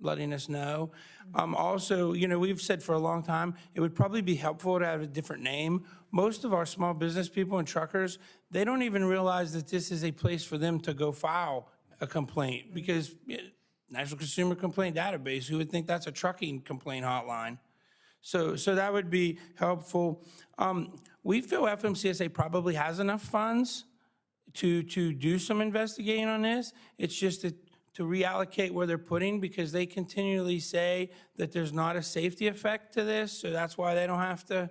letting us know. Also, we've said for a long time, it would probably be helpful to have a different name. Most of our small business people and truckers, they don't even realize that this is a place for them to go file a complaint, because National Consumer Complaint Database, who would think that's a trucking complaint hotline? So that would be helpful. We feel FMCSA probably has enough funds to do some investigating on this. It's just to reallocate where they're putting, because they continually say that there's not a safety effect to this, so that's why they don't have to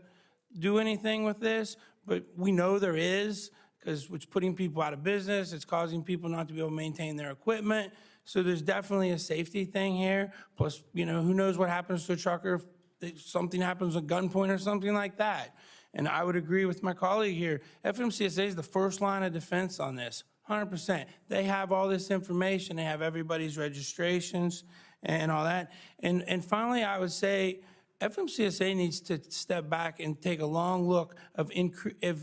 do anything with this. But we know there is, because it's putting people out of business, it's causing people not to be able to maintain their equipment. So there's definitely a safety thing here. Plus, who knows what happens to a trucker if something happens at gunpoint or something like that. And I would agree with my colleague here. FMCSA is the first line of defense on this, 100%. They have all this information. They have everybody's registrations and all that. And finally, I would say FMCSA needs to step back and take a long look of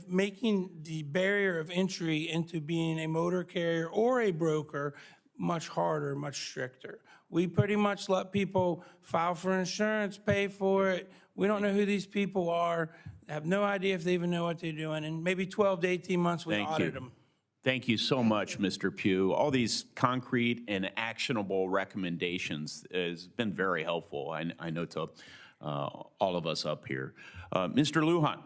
making the barrier of entry into being a motor carrier or a broker much harder, much stricter. We pretty much let people file for insurance, pay for it. We don't know who these people are, have no idea if they even know what they're doing, and maybe 12 to 18 months we audit them. Thank you so much, Mr. Pugh. All these concrete and actionable recommendations has been very helpful, I know, to all of us up here. Mr. Lujan.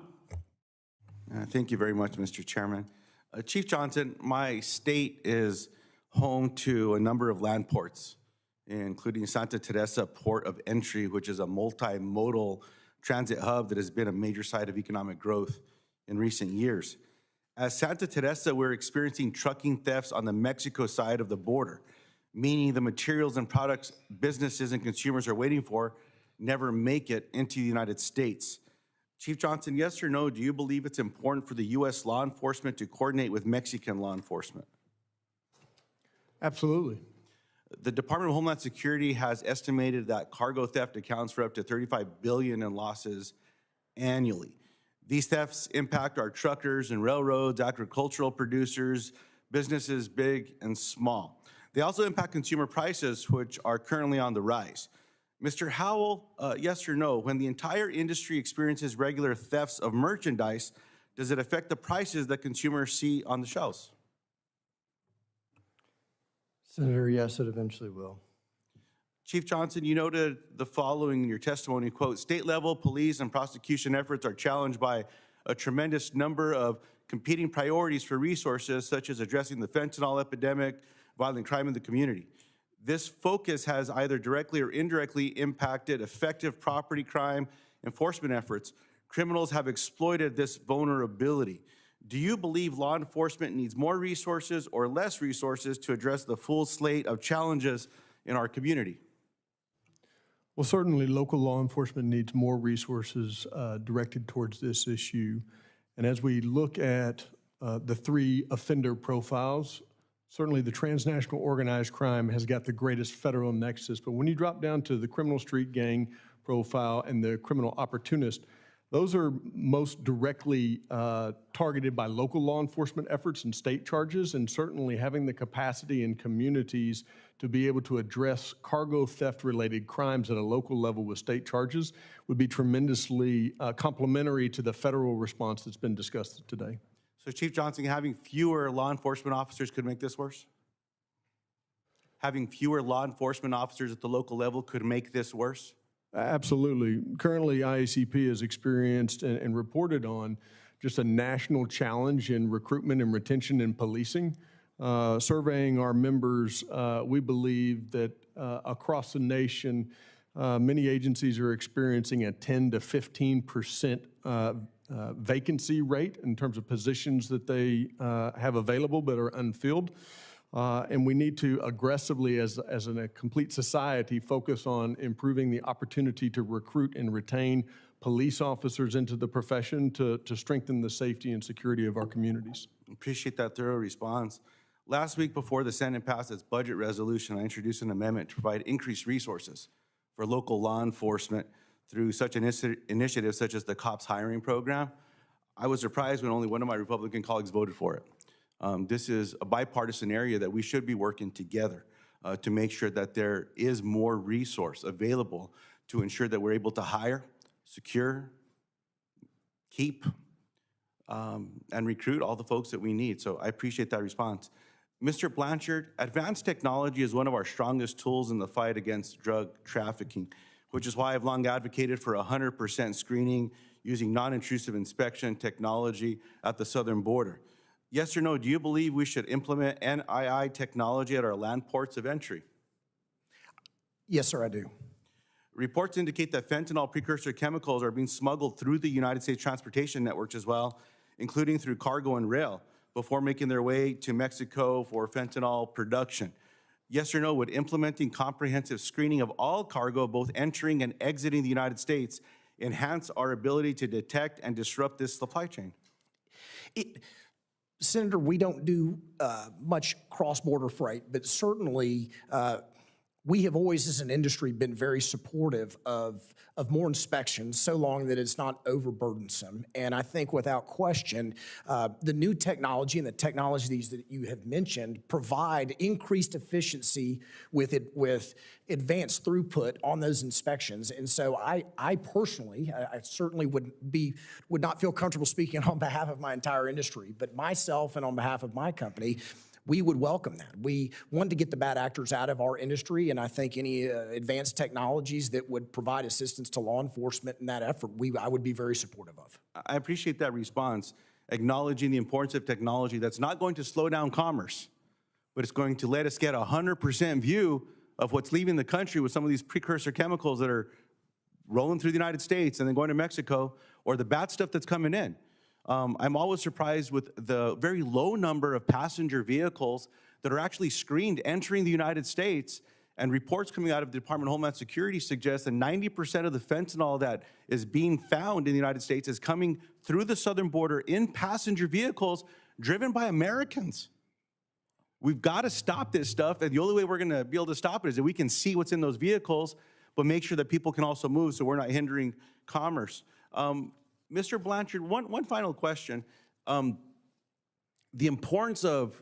Thank you very much, Mr. Chairman. Chief Johnson, my state is home to a number of land ports, including Santa Teresa Port of Entry, which is a multimodal transit hub that has been a major site of economic growth in recent years. At Santa Teresa, we're experiencing trucking thefts on the Mexico side of the border, meaning the materials and products businesses and consumers are waiting for never make it into the United States. Chief Johnson, yes or no, do you believe it's important for the U.S. law enforcement to coordinate with Mexican law enforcement? Absolutely. The Department of Homeland Security has estimated that cargo theft accounts for up to $35 billion in losses annually. These thefts impact our truckers and railroads, agricultural producers, businesses big and small. They also impact consumer prices, which are currently on the rise. Mr. Howell, yes or no, when the entire industry experiences regular thefts of merchandise, does it affect the prices that consumers see on the shelves? Senator, yes, it eventually will. Chief Johnson, you noted the following in your testimony, quote, state-level police and prosecution efforts are challenged by a tremendous number of competing priorities for resources, such as addressing the fentanyl epidemic, violent crime in the community. This focus has either directly or indirectly impacted effective property crime enforcement efforts. Criminals have exploited this vulnerability. Do you believe law enforcement needs more resources or less resources to address the full slate of challenges in our community? Well, certainly local law enforcement needs more resources directed towards this issue. And as we look at the three offender profiles, certainly the transnational organized crime has got the greatest federal nexus. But when you drop down to the criminal street gang profile and the criminal opportunist, those are most directly targeted by local law enforcement efforts and state charges, and certainly having the capacity in communities to be able to address cargo theft-related crimes at a local level with state charges would be tremendously complementary to the federal response that's been discussed today. So, Chief Johnson, having fewer law enforcement officers could make this worse? Having fewer law enforcement officers at the local level could make this worse? Absolutely. Currently, IACP has experienced and reported on just a national challenge in recruitment and retention in policing. Surveying our members, we believe that across the nation, many agencies are experiencing a 10 to 15% vacancy rate in terms of positions that they have available but are unfilled. And we need to aggressively, as a complete society, focus on improving the opportunity to recruit and retain police officers into the profession to strengthen the safety and security of our communities. Appreciate that thorough response. Last week, before the Senate passed its budget resolution, I introduced an amendment to provide increased resources for local law enforcement through such initiatives such as the COPS hiring program. I was surprised when only one of my Republican colleagues voted for it. This is a bipartisan area that we should be working together to make sure that there is more resource available to ensure that we're able to hire, secure, keep, and recruit all the folks that we need. So I appreciate that response. Mr. Blanchard, advanced technology is one of our strongest tools in the fight against drug trafficking, which is why I've long advocated for 100% screening using non-intrusive inspection technology at the southern border. Yes or no, do you believe we should implement NII technology at our land ports of entry? Yes, sir, I do. Reports indicate that fentanyl precursor chemicals are being smuggled through the United States transportation networks as well, including through cargo and rail, before making their way to Mexico for fentanyl production. Yes or no, would implementing comprehensive screening of all cargo, both entering and exiting the United States, enhance our ability to detect and disrupt this supply chain? Senator, we don't do much cross-border freight, but certainly we have always, as an industry, been very supportive of more inspections, so long that it's not overburdensome. And I think without question, the new technology and the technologies that you have mentioned provide increased efficiency with advanced throughput on those inspections. And so I personally, I certainly would not feel comfortable speaking on behalf of my entire industry, but myself and on behalf of my company, we would welcome that. We want to get the bad actors out of our industry, and I think any advanced technologies that would provide assistance to law enforcement in that effort, I would be very supportive of. I appreciate that response, acknowledging the importance of technology that's not going to slow down commerce, but it's going to let us get a 100% view of what's leaving the country with some of these precursor chemicals that are rolling through the United States and then going to Mexico, or the bad stuff that's coming in. I'm always surprised with the very low number of passenger vehicles that are actually screened entering the United States, and reports coming out of the Department of Homeland Security suggest that 90% of the fentanyl that is being found in the United States is coming through the southern border in passenger vehicles driven by Americans. We've got to stop this stuff, and the only way we're going to be able to stop it is that we can see what's in those vehicles, but make sure that people can also move so we're not hindering commerce. Mr. Blanchard, one final question. The importance of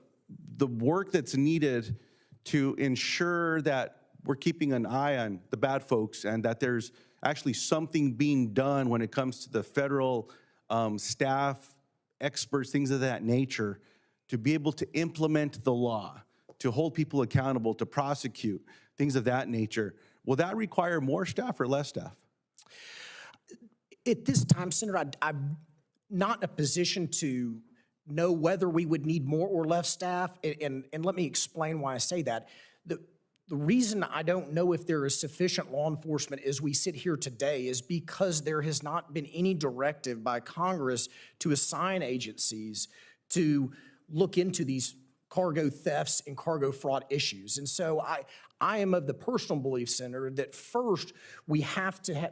the work that's needed to ensure that we're keeping an eye on the bad folks and that there's actually something being done when it comes to the federal staff, experts, things of that nature, to be able to implement the law, to hold people accountable, to prosecute, things of that nature. Will that require more staff or less staff? At this time, Senator, I'm not in a position to know whether we would need more or less staff, and let me explain why I say that. The reason I don't know if there is sufficient law enforcement as we sit here today is because there has not been any directive by Congress to assign agencies to look into these cargo thefts and cargo fraud issues. And so I am of the personal belief, Senator, that first we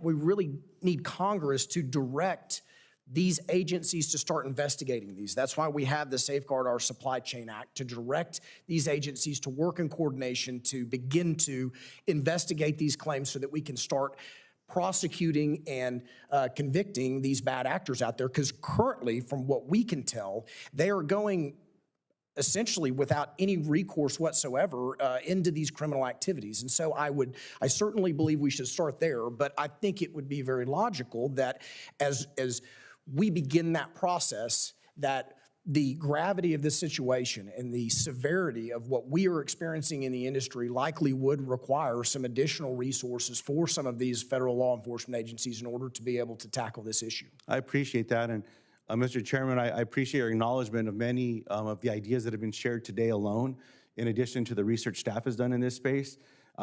really need Congress to direct these agencies to start investigating these. That's why we have the Safeguard Our Supply Chain Act, to direct these agencies to work in coordination to begin to investigate these claims so that we can start prosecuting and convicting these bad actors out there. Because currently, from what we can tell, they are going essentially without any recourse whatsoever into these criminal activities. And so I certainly believe we should start there, but I think it would be very logical that as we begin that process, that the gravity of this situation and the severity of what we are experiencing in the industry likely would require some additional resources for some of these federal law enforcement agencies in order to be able to tackle this issue. I appreciate that. And Mr. Chairman, I appreciate your acknowledgement of many of the ideas that have been shared today alone, in addition to the research staff has done in this space.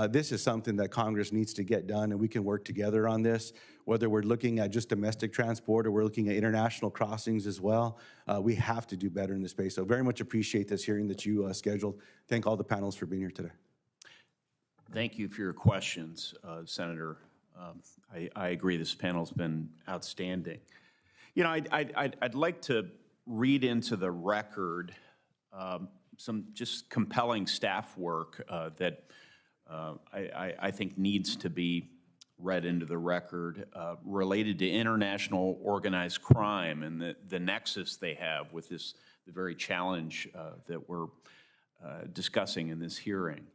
This is something that Congress needs to get done, and we can work together on this, whether we're looking at just domestic transport or we're looking at international crossings as well. We have to do better in this space. So very much appreciate this hearing that you scheduled. Thank all the panelists for being here today. Thank you for your questions, Senator. I agree this panel's been outstanding. You know, I'd like to read into the record some just compelling staff work that I think needs to be read into the record related to international organized crime and the nexus they have with the very challenge that we're discussing in this hearing.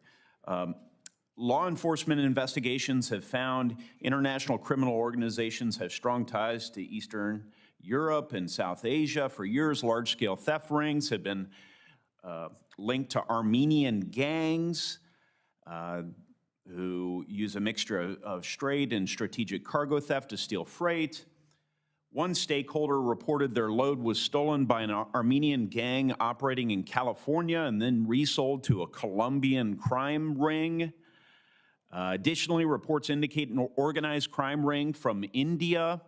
Law enforcement investigations have found international criminal organizations have strong ties to Eastern Europe and South Asia. For years, large-scale theft rings have been linked to Armenian gangs who use a mixture of straight and strategic cargo theft to steal freight. One stakeholder reported their load was stolen by an Armenian gang operating in California and then resold to a Colombian crime ring. Additionally, reports indicate an organized crime ring from India,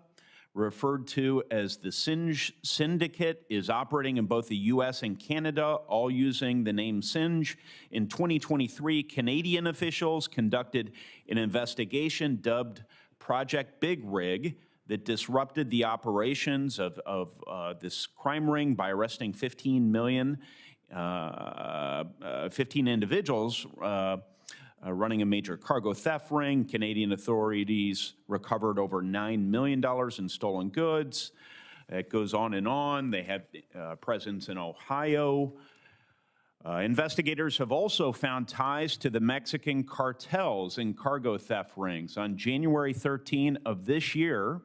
referred to as the Singe Syndicate, is operating in both the U.S. and Canada, all using the name Singe. In 2023, Canadian officials conducted an investigation dubbed Project Big Rig that disrupted the operations of this crime ring by arresting 15 individuals running a major cargo theft ring. Canadian authorities recovered over $9 million in stolen goods. It goes on and on. They have presence in Ohio. Investigators have also found ties to the Mexican cartels in cargo theft rings. On January 13 of this year,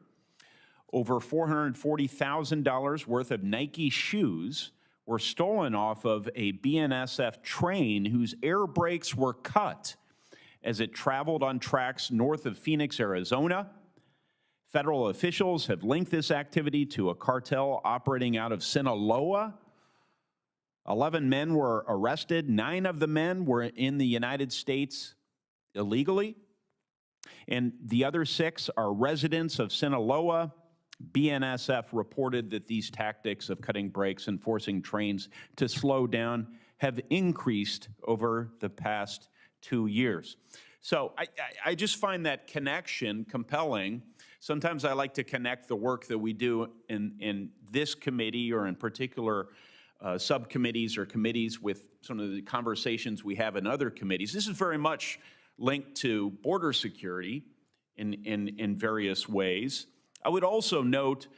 over $440,000 worth of Nike shoes were stolen off of a BNSF train whose air brakes were cut as it traveled on tracks north of Phoenix, Arizona. Federal officials have linked this activity to a cartel operating out of Sinaloa. 11 men were arrested. 9 of the men were in the United States illegally, and the other 6 are residents of Sinaloa. BNSF reported that these tactics of cutting brakes and forcing trains to slow down have increased over the past 2 years. So I just find that connection compelling. Sometimes I like to connect the work that we do in this committee or in particular subcommittees or committees with some of the conversations we have in other committees. This is very much linked to border security in various ways. I would also note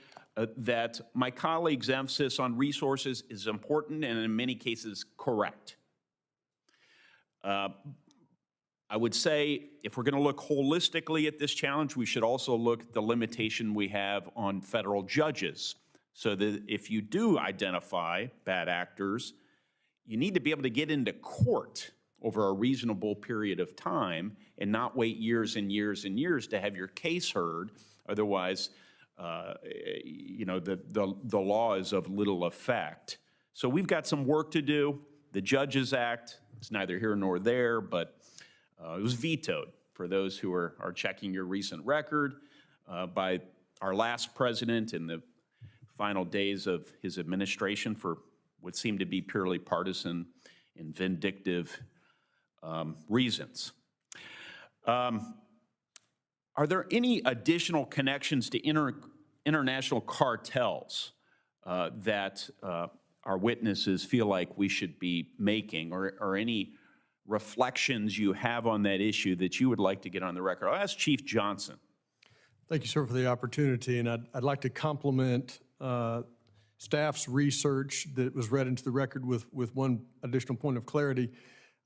that my colleague's emphasis on resources is important and in many cases correct. I would say if we're going to look holistically at this challenge, we should also look at the limitation we have on federal judges, so that if you do identify bad actors, you need to be able to get into court over a reasonable period of time and not wait years and years and years to have your case heard. Otherwise, you know, the law is of little effect. So we've got some work to do. The Judges Act, it's neither here nor there, but it was vetoed, for those who are checking your recent record, by our last president in the final days of his administration for what seemed to be purely partisan and vindictive reasons. Are there any additional connections to international cartels that our witnesses feel like we should be making, or any reflections you have on that issue that you would like to get on the record? I'll ask Chief Johnson. Thank you, sir, for the opportunity, and I'd like to compliment staff's research that was read into the record with one additional point of clarity.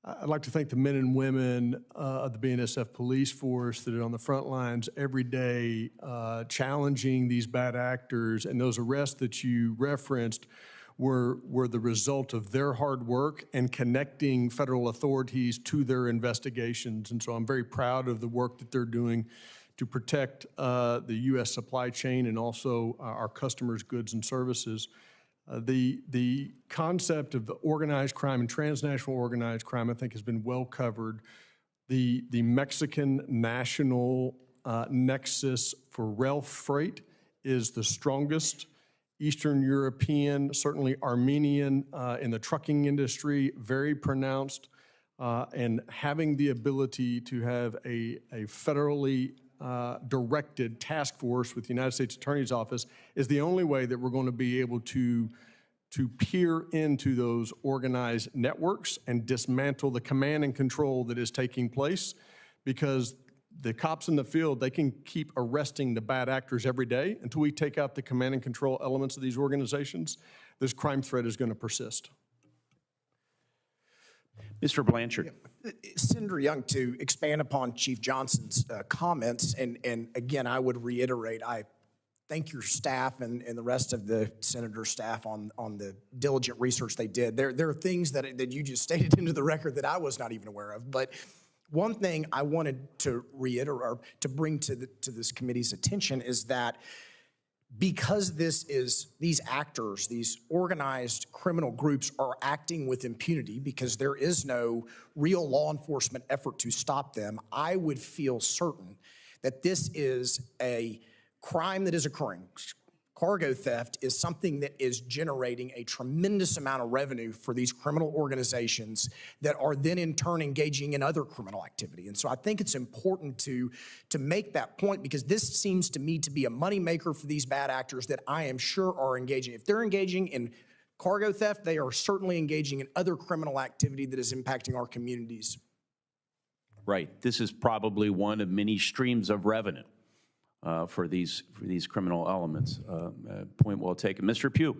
I'd like to thank the men and women of the BNSF police force that are on the front lines every day challenging these bad actors, and those arrests that you referenced were the result of their hard work and connecting federal authorities to their investigations. And so I'm very proud of the work that they're doing to protect the U.S. supply chain and also our customers' goods and services. The concept of the organized crime and transnational organized crime, I think, has been well covered. The Mexican national nexus for rail freight is the strongest. Eastern European, certainly Armenian in the trucking industry, very pronounced. And having the ability to have a federally directed task force with the United States Attorney's Office is the only way that we're going to be able to peer into those organized networks and dismantle the command and control that is taking place, because the cops in the field, they can keep arresting the bad actors every day. Until we take out the command and control elements of these organizations, this crime threat is going to persist. Mr. Blanchard. Senator Young, to expand upon Chief Johnson's comments, and again, I would reiterate, I thank your staff and the rest of the senator's staff on the diligent research they did. There are things that you just stated into the record that I was not even aware of, but one thing I wanted to reiterate, or to bring to this committee's attention, is that because these actors, these organized criminal groups are acting with impunity because there is no real law enforcement effort to stop them, I would feel certain that this is a crime that is occurring. Cargo theft is something that is generating a tremendous amount of revenue for these criminal organizations that are then in turn engaging in other criminal activity. And so I think it's important to make that point, because this seems to me to be a moneymaker for these bad actors that I am sure are engaging. If they're engaging in cargo theft, they are certainly engaging in other criminal activity that is impacting our communities. Right. This is probably one of many streams of revenue for these criminal elements. Point well taken. Mr. Pugh.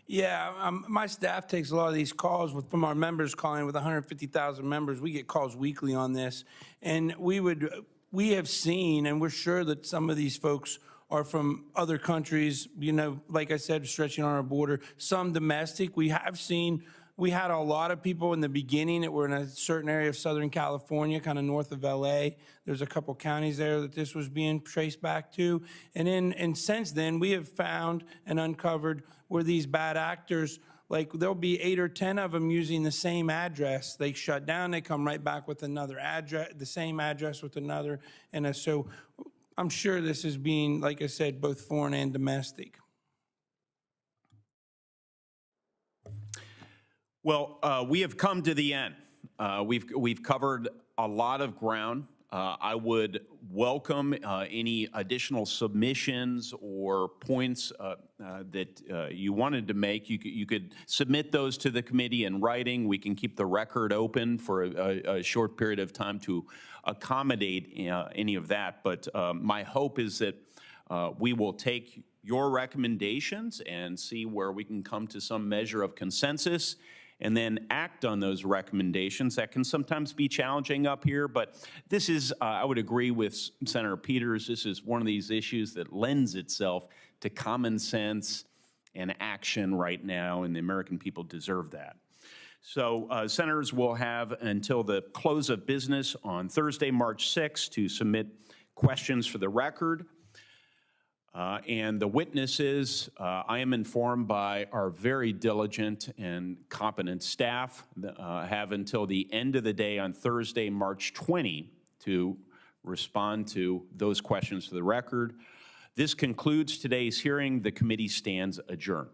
Yeah, my staff takes a lot of these calls from our members calling. With 150,000 members, we get calls weekly on this. And we have seen, and we're sure that some of these folks are from other countries, you know, like I said, stretching on our border, some domestic. We have seen, we had a lot of people in the beginning that were in a certain area of Southern California, kind of north of LA. There's a couple counties there that this was being traced back to. And since then, we have found and uncovered where these bad actors, like there'll be 8 or 10 of them using the same address. They shut down, they come right back with another address, the same address with another. And so I'm sure this is being, like I said, both foreign and domestic. Well, we have come to the end. We've covered a lot of ground. I would welcome any additional submissions or points that you wanted to make. You could submit those to the committee in writing. We can keep the record open for a short period of time to accommodate any of that. But my hope is that we will take your recommendations and see where we can come to some measure of consensus, and then act on those recommendations. That can sometimes be challenging up here, but this is, I would agree with Senator Peters, this is one of these issues that lends itself to common sense and action right now, and the American people deserve that. So senators will have until the close of business on Thursday, March 6th to submit questions for the record. And the witnesses, I am informed by our very diligent and competent staff, have until the end of the day on Thursday, March 20, to respond to those questions for the record. This concludes today's hearing. The committee stands adjourned.